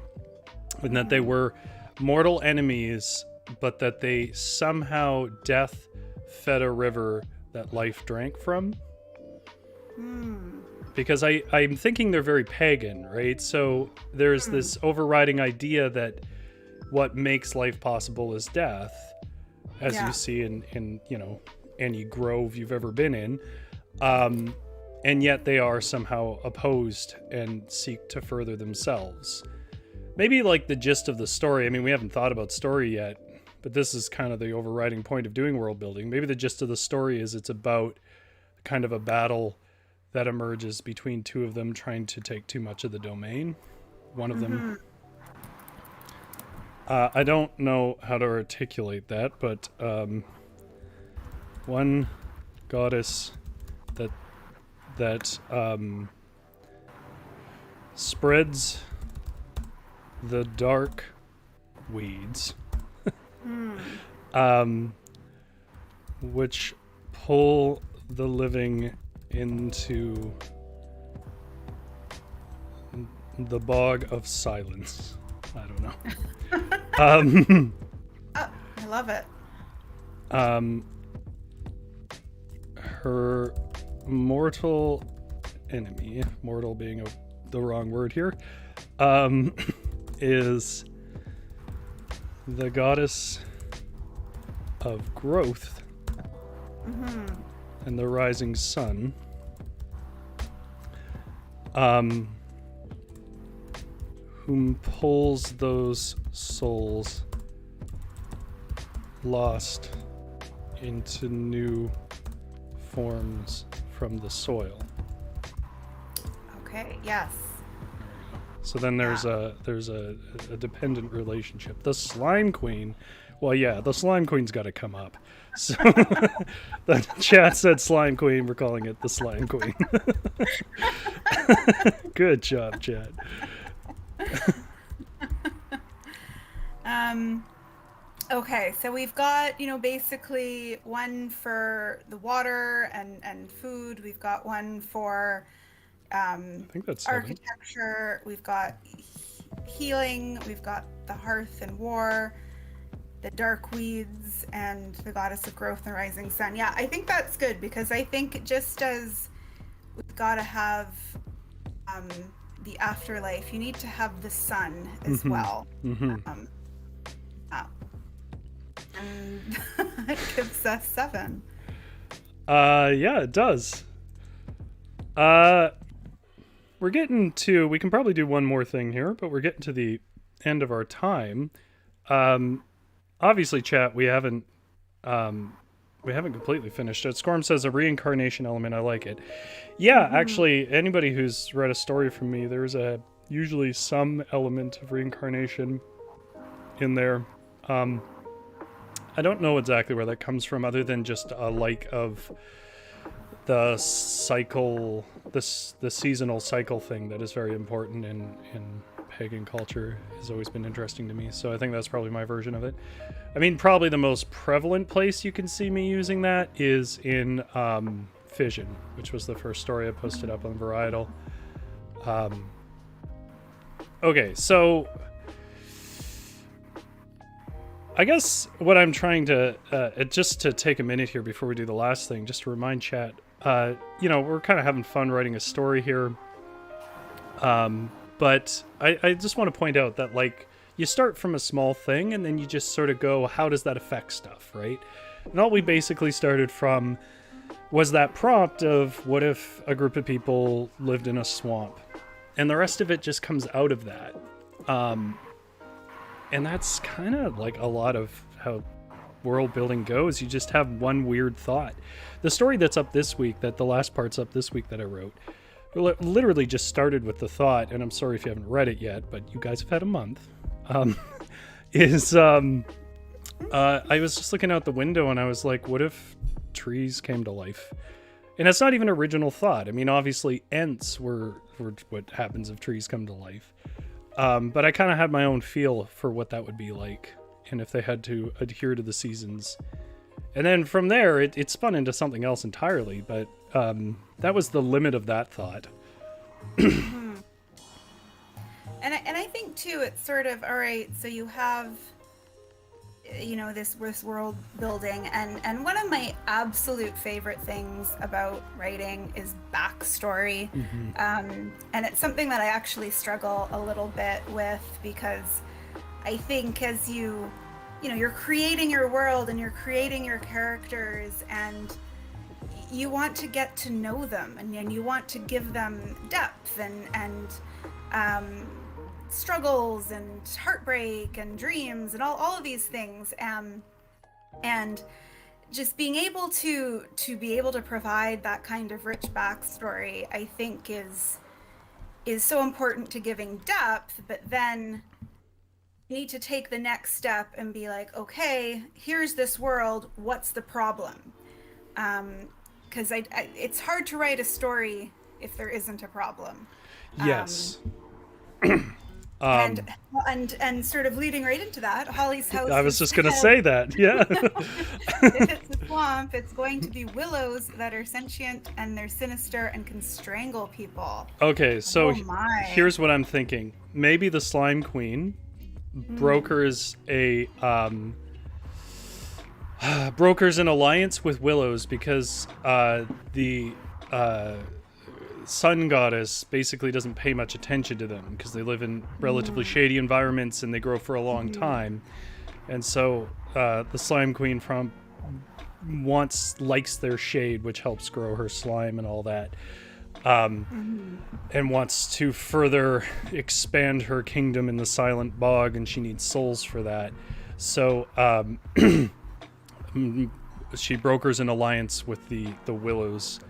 and that they were mortal enemies, but that they somehow death fed a river that life drank from. Because I'm thinking they're very pagan, right? So there's this overriding idea that what makes life possible is death, as you see in you know, any grove you've ever been in, and yet they are somehow opposed and seek to further themselves. Maybe like the gist of the story, I mean, we haven't thought about story yet, but this is kind of the overriding point of doing world building. Maybe the gist of the story is it's about kind of a battle that emerges between two of them trying to take too much of the domain. One of them... I don't know how to articulate that, but one goddess that spreads the dark weeds, which pull the living into the bog of silence. I don't know. I love it. Her mortal enemy, mortal being the wrong word here, is the goddess of growth and the rising sun. Whom pulls those souls lost into new forms from the soil. Okay, yes. So then there's a dependent relationship. The slime queen, well, yeah, the slime queen's got to come up. So the chat said slime queen. We're calling it the slime queen. Good job, chat. Okay, so we've got, you know, basically one for the water and food. We've got one for I think that's architecture. We've got healing. We've got the hearth and war, the dark weeds, and the goddess of growth and rising sun. Yeah, I think that's good, because I think just as we've got to have the afterlife, you need to have the sun as well. And it gives us 7. Yeah, it does. We're getting to, we can probably do one more thing here, but we're getting to the end of our time. Obviously, chat, we haven't completely finished it. Scorm says a reincarnation element. I like it. Yeah, actually, anybody who's read a story from me, there's usually some element of reincarnation in there. I don't know exactly where that comes from, other than just a like of the cycle, the seasonal cycle thing that is very important in pagan culture has always been interesting to me. So I think that's probably my version of it. I mean, probably the most prevalent place you can see me using that is in Fission, which was the first story I posted up on Varietal. Okay, so I guess what I'm trying to, just to take a minute here before we do the last thing, just to remind chat, we're kind of having fun writing a story here. But I just want to point out that, like, you start from a small thing and then you just sort of go, how does that affect stuff, right? And all we basically started from was that prompt of what if a group of people lived in a swamp? And the rest of it just comes out of that. And that's kind of like a lot of how world building goes. You just have one weird thought. The story that's up this week, that the last part's up this week that I wrote, literally just started with the thought, and I'm sorry if you haven't read it yet, but you guys have had a month, I was just looking out the window and I was like, what if trees came to life? And it's not even original thought. I mean, obviously Ents were what happens if trees come to life. But I kind of had my own feel for what that would be like, and if they had to adhere to the seasons. And then from there, it spun into something else entirely, but that was the limit of that thought. And I think, too, it's sort of, all right, so you have, this world building, and one of my absolute favorite things about writing is backstory. And it's something that I actually struggle a little bit with, because I think as you're creating your world and you're creating your characters, and you want to get to know them, and you want to give them depth and struggles and heartbreak and dreams and all of these things, and just being able to provide that kind of rich backstory, I think is so important to giving depth. But then you need to take the next step and be like, okay, here's this world, what's the problem? Because it's hard to write a story if there isn't a problem. Yes. And sort of leading right into that, Holly's house. I was just going to say that, yeah. If it's a swamp, it's going to be willows that are sentient and they're sinister and can strangle people. Okay, so here's what I'm thinking. Maybe the Slime Queen brokers brokers an alliance with willows, because the sun goddess basically doesn't pay much attention to them because they live in relatively shady environments and they grow for a long time. And so the Slime Queen likes their shade, which helps grow her slime and all that, and wants to further expand her kingdom in the Silent Bog, and she needs souls for that. So she brokers an alliance with the willows.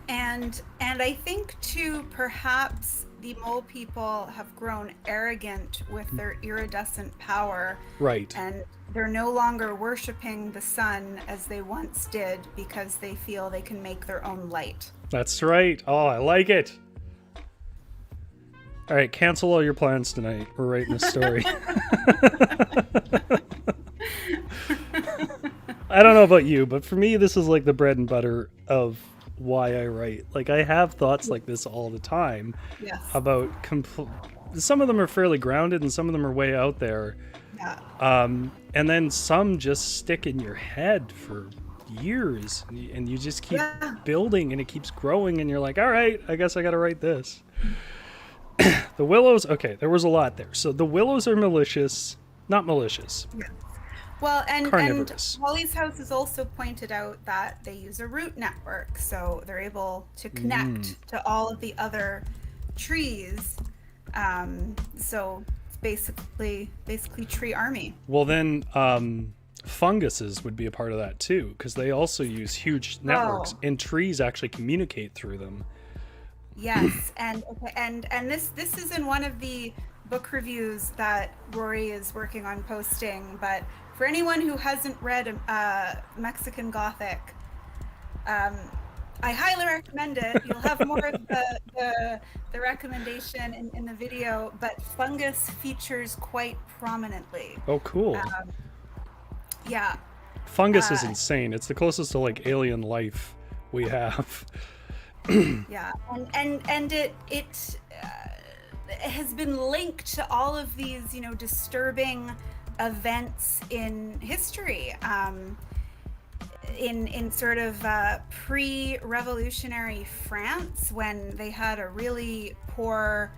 And I think, too, perhaps the mole people have grown arrogant with their iridescent power. Right. And they're no longer worshiping the sun as they once did, because they feel they can make their own light. That's right. Oh, I like it. All right, cancel all your plans tonight. We're writing a story. I don't know about you, but for me, this is like the bread and butter of why I write. Like, I have thoughts like this all the time. Yes. About some of them are fairly grounded and some of them are way out there. Yeah. And then some just stick in your head for years, and you just keep building, and it keeps growing, and you're like, all right, I guess I gotta write this. The willows, okay, there was a lot there. So the willows are not malicious. Yeah. Well, and Carnivorous. Holly's house has also pointed out that they use a root network, so they're able to connect to all of the other trees. So it's basically tree army. Well, then funguses would be a part of that too, because they also use huge networks, and trees actually communicate through them. Yes, and this is in one of the book reviews that Rory is working on posting, but for anyone who hasn't read Mexican Gothic, I highly recommend it. You'll have more of the recommendation in the video, but fungus features quite prominently. Oh, cool. Yeah. Fungus is insane. It's the closest to like alien life we have. Yeah, and it has been linked to all of these, disturbing events in history. In sort of pre-revolutionary France, when they had a really poor,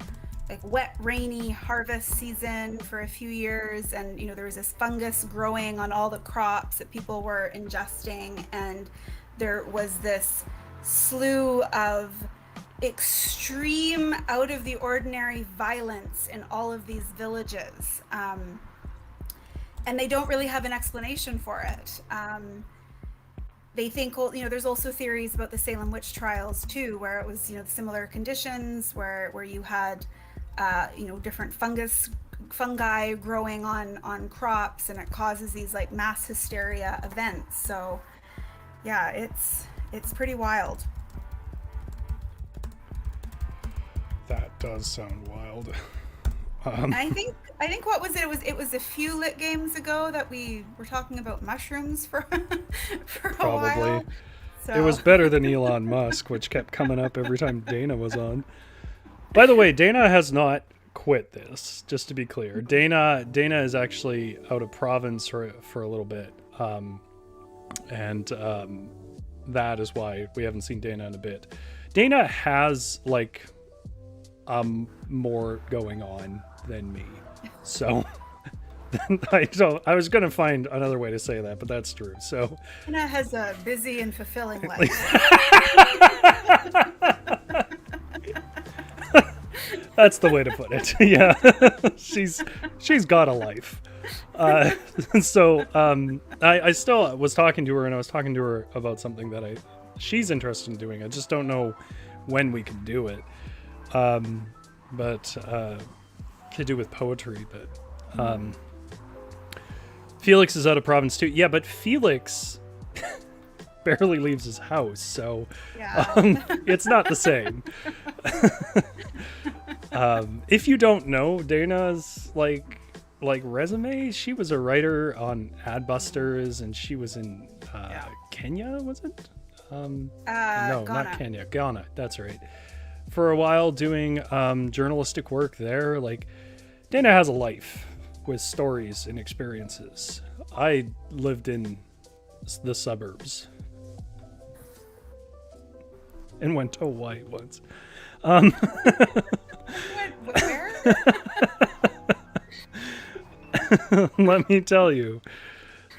like wet, rainy harvest season for a few years, and there was this fungus growing on all the crops that people were ingesting, and there was this slew of extreme, out of the ordinary violence in all of these villages, and they don't really have an explanation for it. They think, there's also theories about the Salem witch trials too, where it was, similar conditions, where you had, different fungi growing on crops, and it causes these like mass hysteria events. So, yeah, it's pretty wild. That does sound wild. I think what was it? It was a few lit games ago that we were talking about mushrooms for a while. So. It was better than Elon Musk, which kept coming up every time Dana was on. By the way, Dana has not quit this, just to be clear. Dana is actually out of province for a little bit. And that is why we haven't seen Dana in a bit. Dana has like more going on than me, so I was gonna find another way to say that, but that's true. So Dana has a busy and fulfilling life. That's the way to put it. Yeah. she's got a life. So I still was talking to her, and I was talking to her about something that she's interested in doing. I just don't know when we can do it. But to do with poetry, but Felix is out of province too. Yeah, but Felix barely leaves his house, so it's not the same. If you don't know Dana's like resume, she was a writer on Adbusters, and she was in Kenya, was it? No, Ghana. Not Kenya, Ghana. That's right. For a while, doing journalistic work there. Like, Dana has a life with stories and experiences. I lived in the suburbs and went to Hawaii once. Where? Let me tell you,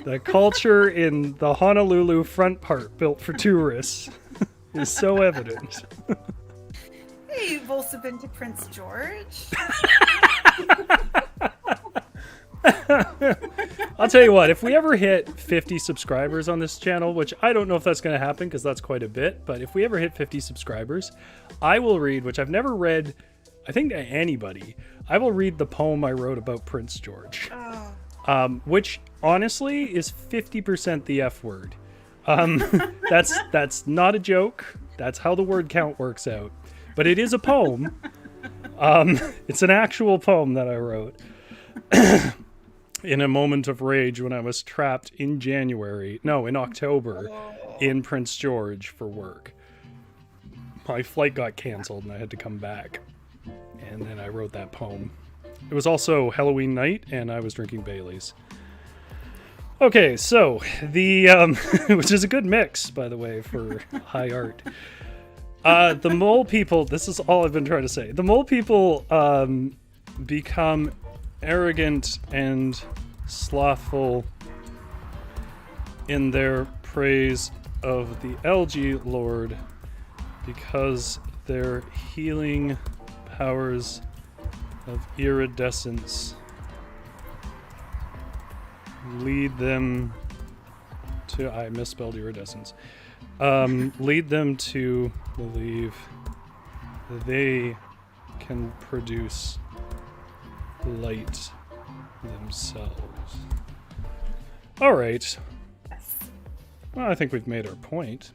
the culture in the Honolulu front part built for tourists is so evident. Hey, you've also been to Prince George. I'll tell you what, if we ever hit 50 subscribers on this channel, which I don't know if that's going to happen because that's quite a bit, but if we ever hit 50 subscribers, I will read, which I've never read, I think, to anybody, I will read the poem I wrote about Prince George. Which honestly is 50% the F word. That's not a joke. That's how the word count works out. But it is a poem. It's an actual poem that I wrote in a moment of rage when I was trapped in October in Prince George for work. My flight got canceled and I had to come back. And then I wrote that poem. It was also Halloween night and I was drinking Baileys. Okay, so the which is a good mix, by the way, for high art. The mole people, this is all I've been trying to say. The mole people become arrogant and slothful in their praise of the algae lord because their healing powers of iridescence lead them to, I misspelled iridescence, lead them to believe they can produce light themselves. All right. Well, I think we've made our point.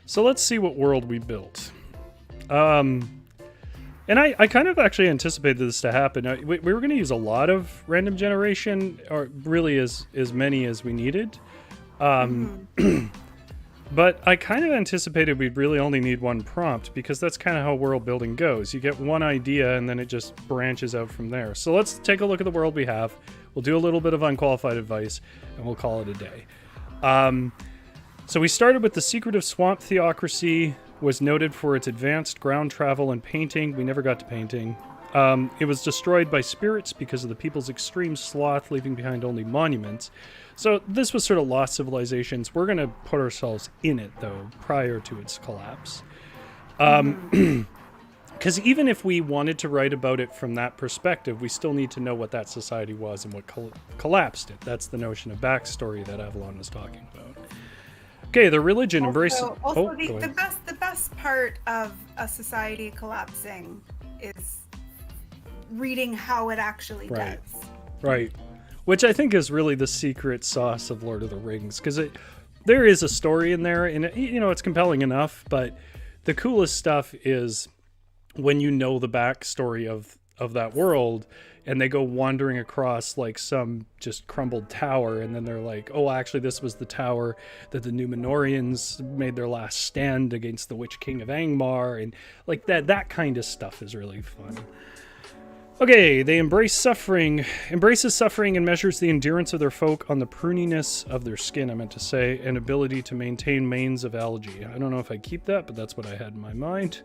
So let's see what world we built. And I kind of actually anticipated this to happen. We were going to use a lot of random generation, or really as many as we needed. But I kind of anticipated we'd really only need one prompt, because that's kind of how world building goes. You get one idea and then it just branches out from there. So let's take a look at the world we have. We'll do a little bit of unqualified advice and we'll call it a day. So we started with the secretive swamp theocracy, was noted for its advanced ground travel and painting. We never got to painting. It was destroyed by spirits because of the people's extreme sloth, leaving behind only monuments. So this was sort of lost civilizations. We're going to put ourselves in it, though, prior to its collapse. Because even if we wanted to write about it from that perspective, we still need to know what that society was and what collapsed it. That's the notion of backstory that Avalon was talking about. Okay, the religion embraces... Also, the best part of a society collapsing is reading how it actually does. Right. Which I think is really the secret sauce of Lord of the Rings, because there is a story in there, and it's compelling enough, but the coolest stuff is when you know the backstory of that world, and they go wandering across like some just crumbled tower, and then they're like, oh, actually this was the tower that the Númenóreans made their last stand against the Witch King of Angmar, and like that kind of stuff is really fun. Okay, they embraces suffering and measures the endurance of their folk on the pruniness of their skin, I meant to say, and ability to maintain manes of algae. I don't know if I keep that, but that's what I had in my mind.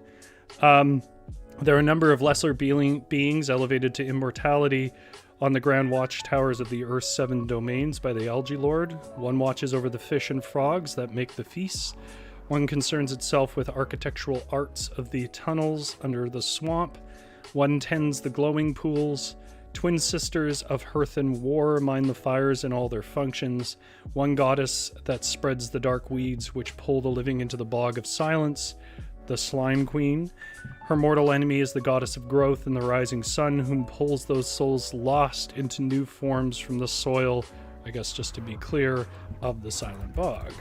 There are a number of lesser beings elevated to immortality on the grand watchtowers of the Earth's 7 domains by the Algae Lord. One watches over the fish and frogs that make the feasts. One concerns itself with architectural arts of the tunnels under the swamp. One tends the glowing pools. Twin sisters of hearth and war mind the fires in all their functions. One goddess that spreads the dark weeds which pull the living into the bog of silence. The Slime Queen. Her mortal enemy is the goddess of growth and the rising sun, whom pulls those souls lost into new forms from the soil, I guess just to be clear, of the silent bog.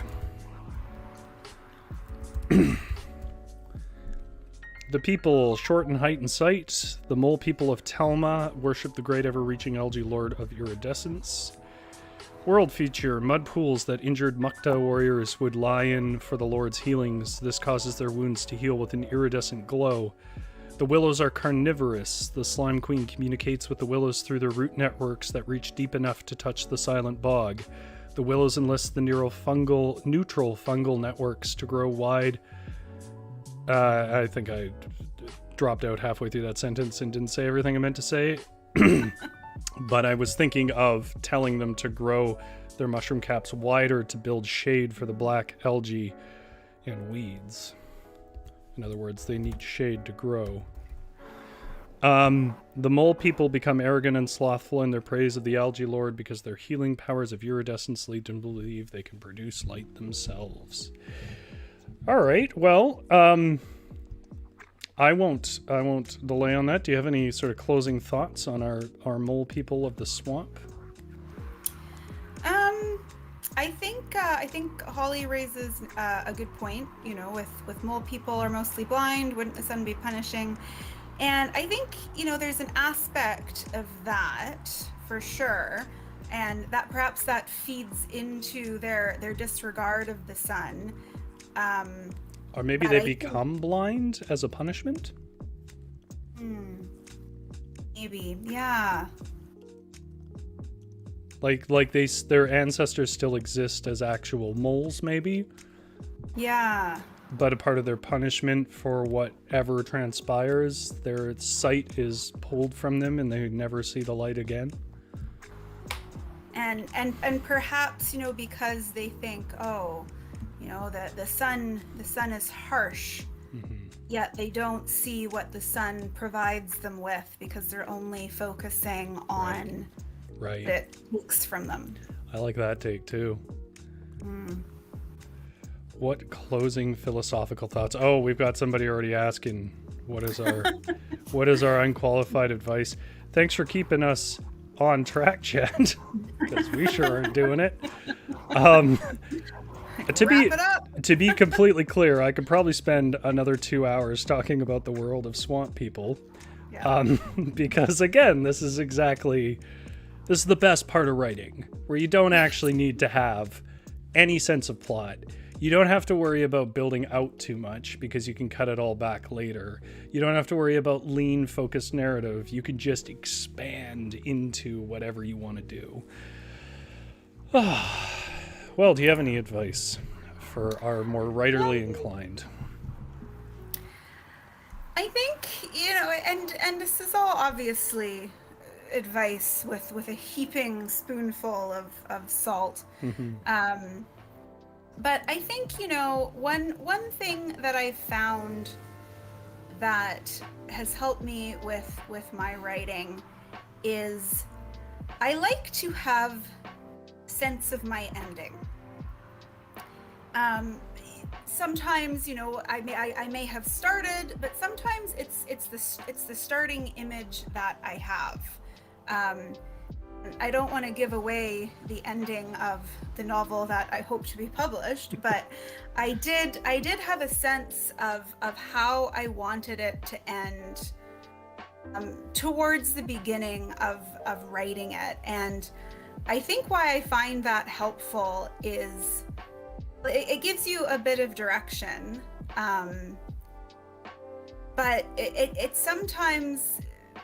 The people, short in height and sight, the mole people of Telma, worship the great ever-reaching algae lord of iridescence. World feature, mud pools that injured Mukta warriors would lie in for the Lord's healings. This causes their wounds to heal with an iridescent glow. The willows are carnivorous. The Slime Queen communicates with the willows through their root networks that reach deep enough to touch the silent bog. The willows enlist the neutral fungal networks to grow wide. I think I dropped out halfway through that sentence and didn't say everything I meant to say. But I was thinking of telling them to grow their mushroom caps wider to build shade for the black algae and weeds. In other words, they need shade to grow. The mole people become arrogant and slothful in their praise of the algae lord because their healing powers of iridescence lead them to believe they can produce light themselves. All right, well, I won't delay on that. Do you have any sort of closing thoughts on our mole people of the swamp? I think Holly raises a good point. With mole people are mostly blind. Wouldn't the sun be punishing? And I think there's an aspect of that for sure, and that perhaps that feeds into their disregard of the sun. Or maybe they become blind as a punishment? Maybe, yeah. Like their ancestors still exist as actual moles, maybe? Yeah. But a part of their punishment for whatever transpires, their sight is pulled from them and they never see the light again? And perhaps, because they think, the sun is harsh, yet they don't see what the sun provides them with because they're only focusing on what it takes from them. I like that take too. What closing philosophical thoughts? Oh, we've got somebody already asking what is our unqualified advice. Thanks for keeping us on track, Chad, because we sure aren't doing it. wrap it up. To be completely clear, I could probably spend another 2 hours talking about the world of swamp people. Yeah. Because again, this is the best part of writing, where you don't actually need to have any sense of plot. You don't have to worry about building out too much because you can cut it all back later. You don't have to worry about lean, focused narrative. You can just expand into whatever you want to do. Well, do you have any advice for our more writerly inclined? I think, and this is all obviously advice with a heaping spoonful of salt. But I think, one thing that I've found that has helped me with my writing is I like to have sense of my ending. Sometimes, I may have started, but sometimes it's the starting image that I have. I don't want to give away the ending of the novel that I hope to be published, but I did have a sense of how I wanted it to end towards the beginning of writing it. And I think why I find that helpful is it gives you a bit of direction, but it sometimes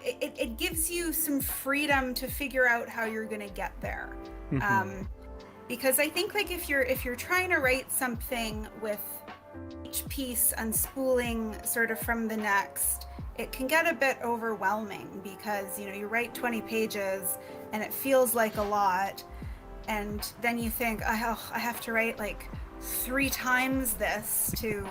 it gives you some freedom to figure out how you're going to get there. Because I think if you're trying to write something with each piece unspooling sort of from the next, it can get a bit overwhelming because you write 20 pages and it feels like a lot, and then you think I have to write like 3 times this to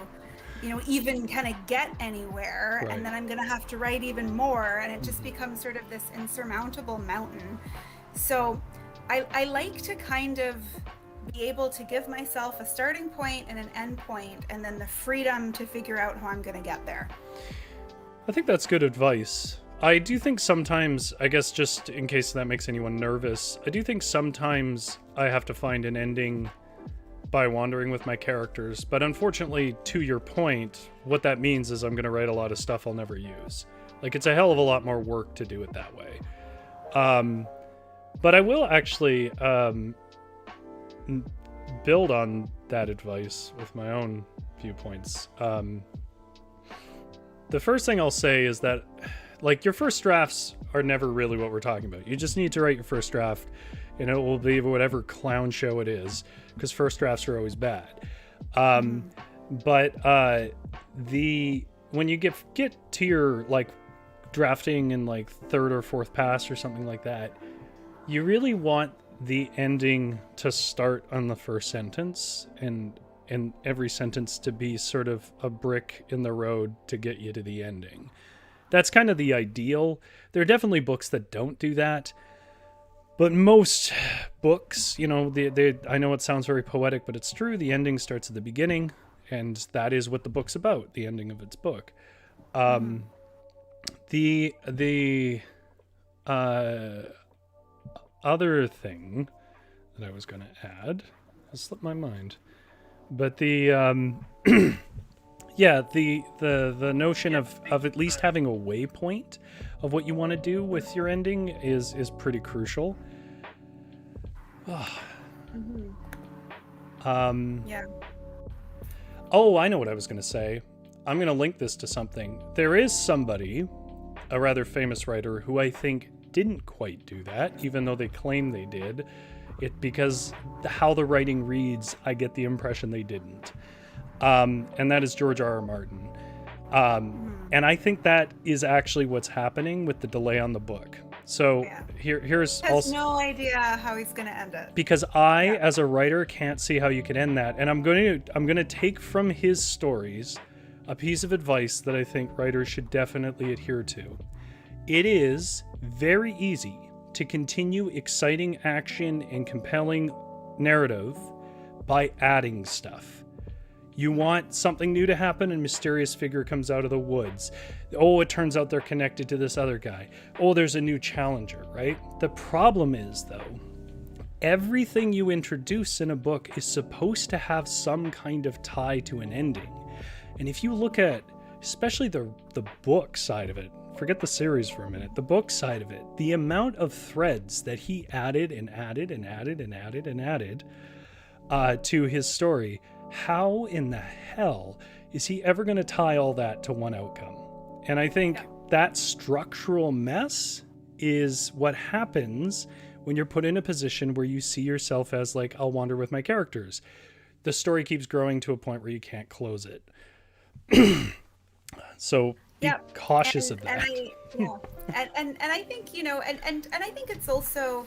even kind of get anywhere. Right. And then I'm gonna have to write even more, and it just becomes sort of this insurmountable mountain. So I like to kind of be able to give myself a starting point and an end point, and then the freedom to figure out how I'm gonna get there. I think that's good advice. I do think sometimes, I guess just in case that makes anyone nervous, I do think sometimes I have to find an ending by wandering with my characters, but unfortunately, to your point, what that means is I'm going to write a lot of stuff I'll never use. Like, it's a hell of a lot more work to do it that way. But I will actually build on that advice with my own viewpoints. The first thing I'll say is that, like, your first drafts are never really what we're talking about. You just need to write your first draft, and it will be whatever clown show it is, because first drafts are always bad. But when you get to your like drafting in like third or fourth pass or something like that, you really want the ending to start on the first sentence, and every sentence to be sort of a brick in the road to get you to the ending. That's kind of the ideal. There are definitely books that don't do that. But most books, I know it sounds very poetic, but it's true. The ending starts at the beginning, and that is what the book's about, the ending of its book. The other thing that I was going to add has slipped my mind. But the notion of at least having a waypoint of what you want to do with your ending is pretty crucial. Oh, I know what I was going to say. I'm going to link this to something. There is somebody, a rather famous writer, who I think didn't quite do that, even though they claim they did. Because how the writing reads, I get the impression they didn't. And that is George R.R. Martin. And I think that is actually what's happening with the delay on the book. So here's also no idea how he's going to end it. Because I, as a writer, can't see how you could end that. And I'm going to take from his stories a piece of advice that I think writers should definitely adhere to. It is very easy to continue exciting action and compelling narrative by adding stuff. You want something new to happen, and a mysterious figure comes out of the woods. Oh, it turns out they're connected to this other guy. Oh, there's a new challenger, right? The problem is, though, everything you introduce in a book is supposed to have some kind of tie to an ending. And if you look at, especially the book side of it, forget the series for a minute, the book side of it, the amount of threads that he added and added and added and added and added to his story, how in the hell is he ever going to tie all that to one outcome? And I think that structural mess is what happens when you're put in a position where you see yourself as like, I'll wander with my characters. The story keeps growing to a point where you can't close it. So be cautious of that. And I think, you know, and I think it's also,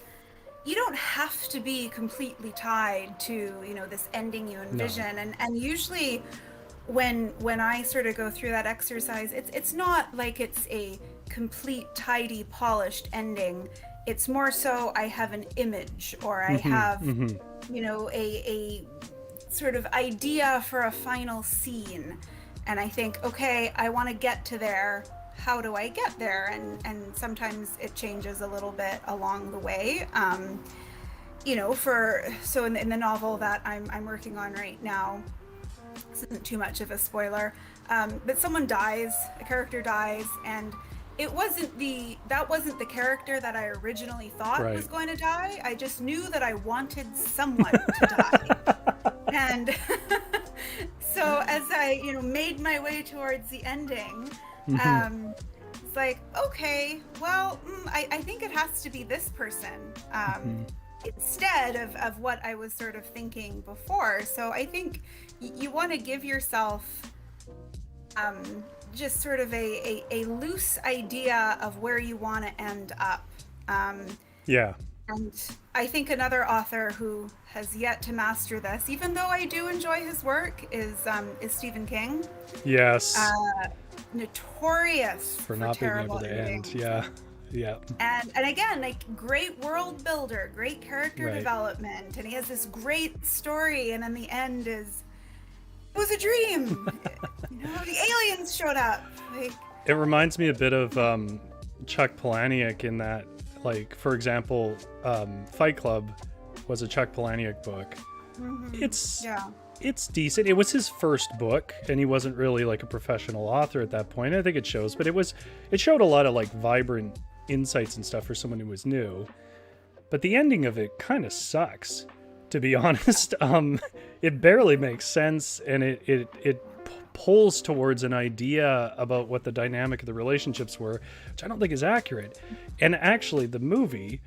you don't have to be completely tied to, you know, this ending you envision. No. And usually when I sort of go through that exercise, it's not like it's a complete, tidy, polished ending. It's more so I have an image, or I have, you know, a sort of idea for a final scene. And I think, okay, I want to get to there. How do I get there? And sometimes it changes a little bit along the way. You know, so in the novel that I'm working on right now, this isn't too much of a spoiler, but someone dies, a character dies, and that wasn't the character that I originally thought was going to die. I just knew that I wanted someone to die. And so as I, you know, made my way towards the ending, it's like, okay, well, I think it has to be this person, instead of what I was sort of thinking before. So I think you want to give yourself just sort of a loose idea of where you want to end up. And I think another author who has yet to master this, even though I do enjoy his work, is Stephen King. Yes. Notorious for not being able to endings. end. Yeah. And again, like, great world builder, great character development, and he has this great story, and then the end is, it was a dream. You know, the aliens showed up. Like, it reminds me a bit of Chuck Palahniuk in that, like, for example, Fight Club was a Chuck Palahniuk book. It's decent. It was his first book, and he wasn't really like a professional author at that point. I think it shows, but it showed a lot of like vibrant insights and stuff for someone who was new. But the ending of it kind of sucks, to be honest. It barely makes sense, and it pulls towards an idea about what the dynamic of the relationships were, which I don't think is accurate. And actually, the movie,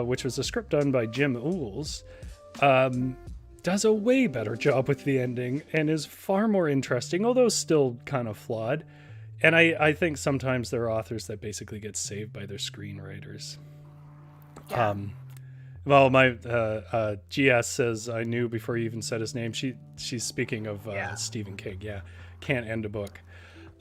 which was a script done by Jim Ools, does a way better job with the ending and is far more interesting, although still kind of flawed. And I think sometimes there are authors that basically get saved by their screenwriters. Yeah. Well, my GS says, I knew before you even said his name. She's speaking of Stephen King. Yeah, can't end a book.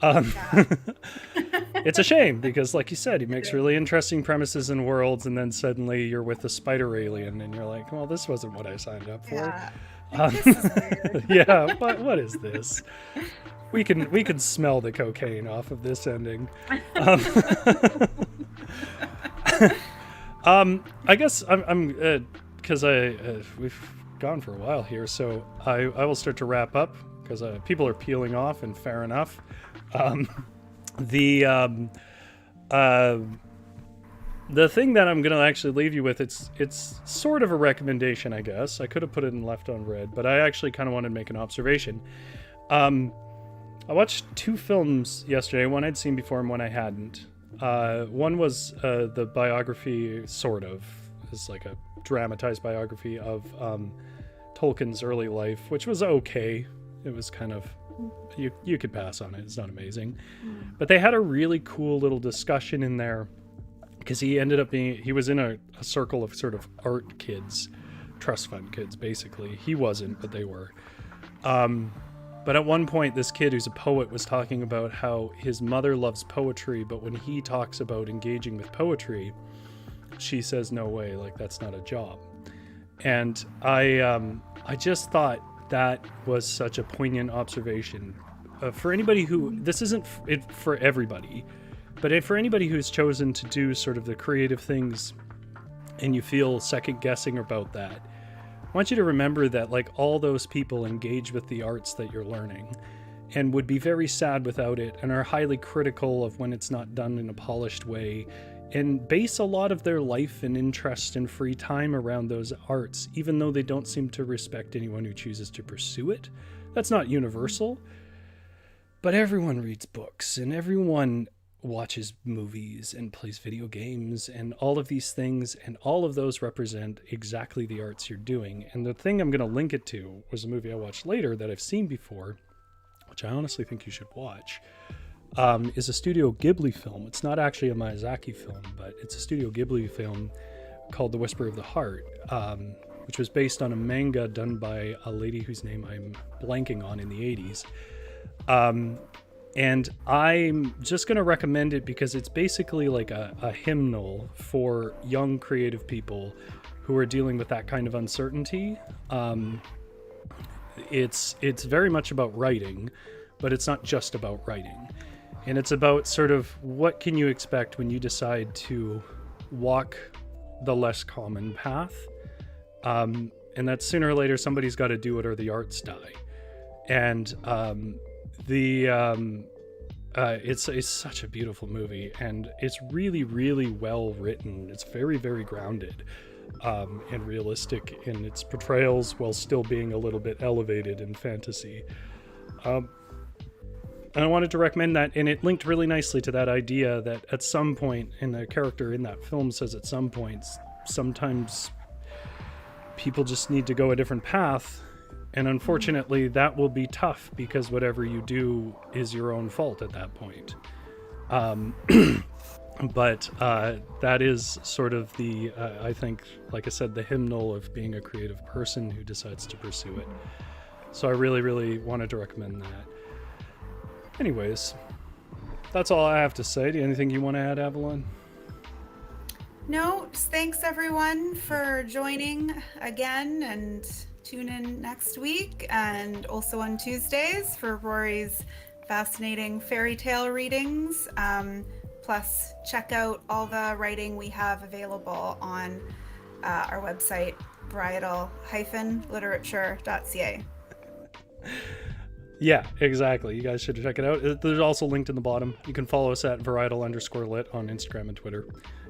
It's a shame because, like you said, he makes really interesting premises and worlds, and then suddenly you're with a spider alien, and you're like, well, this wasn't what I signed up for. This is weird. Yeah, but what is this? We can smell the cocaine off of this ending. I guess I'm because we've gone for a while here, so I will start to wrap up because people are peeling off, and fair enough. The thing that I'm gonna actually leave you with, it's sort of a recommendation, I guess. I could have put it in left unread, but I actually kind of wanted to make an observation. I watched two films yesterday, one I'd seen before and one I hadn't. One was the biography, sort of. It's like a dramatized biography of Tolkien's early life, which was okay. It was kind of, you could pass on it. It's not amazing. But they had a really cool little discussion in there because he was in a circle of sort of art kids, trust fund kids, basically. He wasn't, but they were. But at one point, this kid who's a poet was talking about how his mother loves poetry, but when he talks about engaging with poetry, she says, no way, like, that's not a job. And I just thought that was such a poignant observation. For anybody who, this isn't for everybody, but for anybody who's chosen to do sort of the creative things and you feel second guessing about that, I want you to remember that like all those people engage with the arts that you're learning and would be very sad without it, and are highly critical of when it's not done in a polished way, and base a lot of their life and interest and free time around those arts, even though they don't seem to respect anyone who chooses to pursue it. That's not universal, but everyone reads books and everyone watches movies and plays video games and all of these things, and all of those represent exactly the arts you're doing. And the thing I'm going to link it to was a movie I watched later that I've seen before, which I honestly think you should watch, is a Studio Ghibli film. It's not actually a Miyazaki film, but it's a Studio Ghibli film called The Whisper of the Heart, which was based on a manga done by a lady whose name I'm blanking on in the 80s. And I'm just going to recommend it because it's basically like a hymnal for young creative people who are dealing with that kind of uncertainty. It's very much about writing, but it's not just about writing. And it's about sort of what can you expect when you decide to walk the less common path. And that sooner or later somebody's got to do it or the arts die. And it's such a beautiful movie, and it's really, really well written. It's very, very grounded and realistic in its portrayals while still being a little bit elevated in fantasy. And I wanted to recommend that, and it linked really nicely to that idea that at some point, and the character in that film says at some points, sometimes people just need to go a different path. And unfortunately, that will be tough because whatever you do is your own fault at that point. But that is sort of the, I think, like I said, the hymnal of being a creative person who decides to pursue it. So I really, really wanted to recommend that. Anyways, that's all I have to say. Anything you want to add, Avalon? No, just thanks everyone for joining again, and tune in next week and also on Tuesdays for Rory's fascinating fairy tale readings. Plus, check out all the writing we have available on our website, varietal-literature.ca. Yeah, exactly. You guys should check it out. There's also linked in the bottom. You can follow us at varietal_lit on Instagram and Twitter.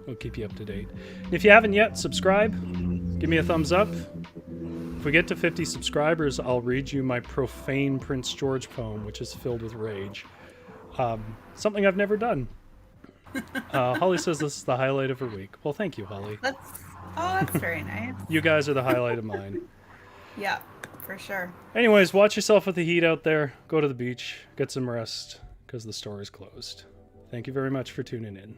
We'll keep you up to date. If you haven't yet, subscribe. Give me a thumbs up. If we get to 50 subscribers, I'll read you my profane Prince George poem, which is filled with rage. Something I've never done. Holly says this is the highlight of her week. Well, thank you, Holly. That's very nice. You guys are the highlight of mine. Yeah, for sure. Anyways, watch yourself with the heat out there. Go to the beach. Get some rest, because the store is closed. Thank you very much for tuning in.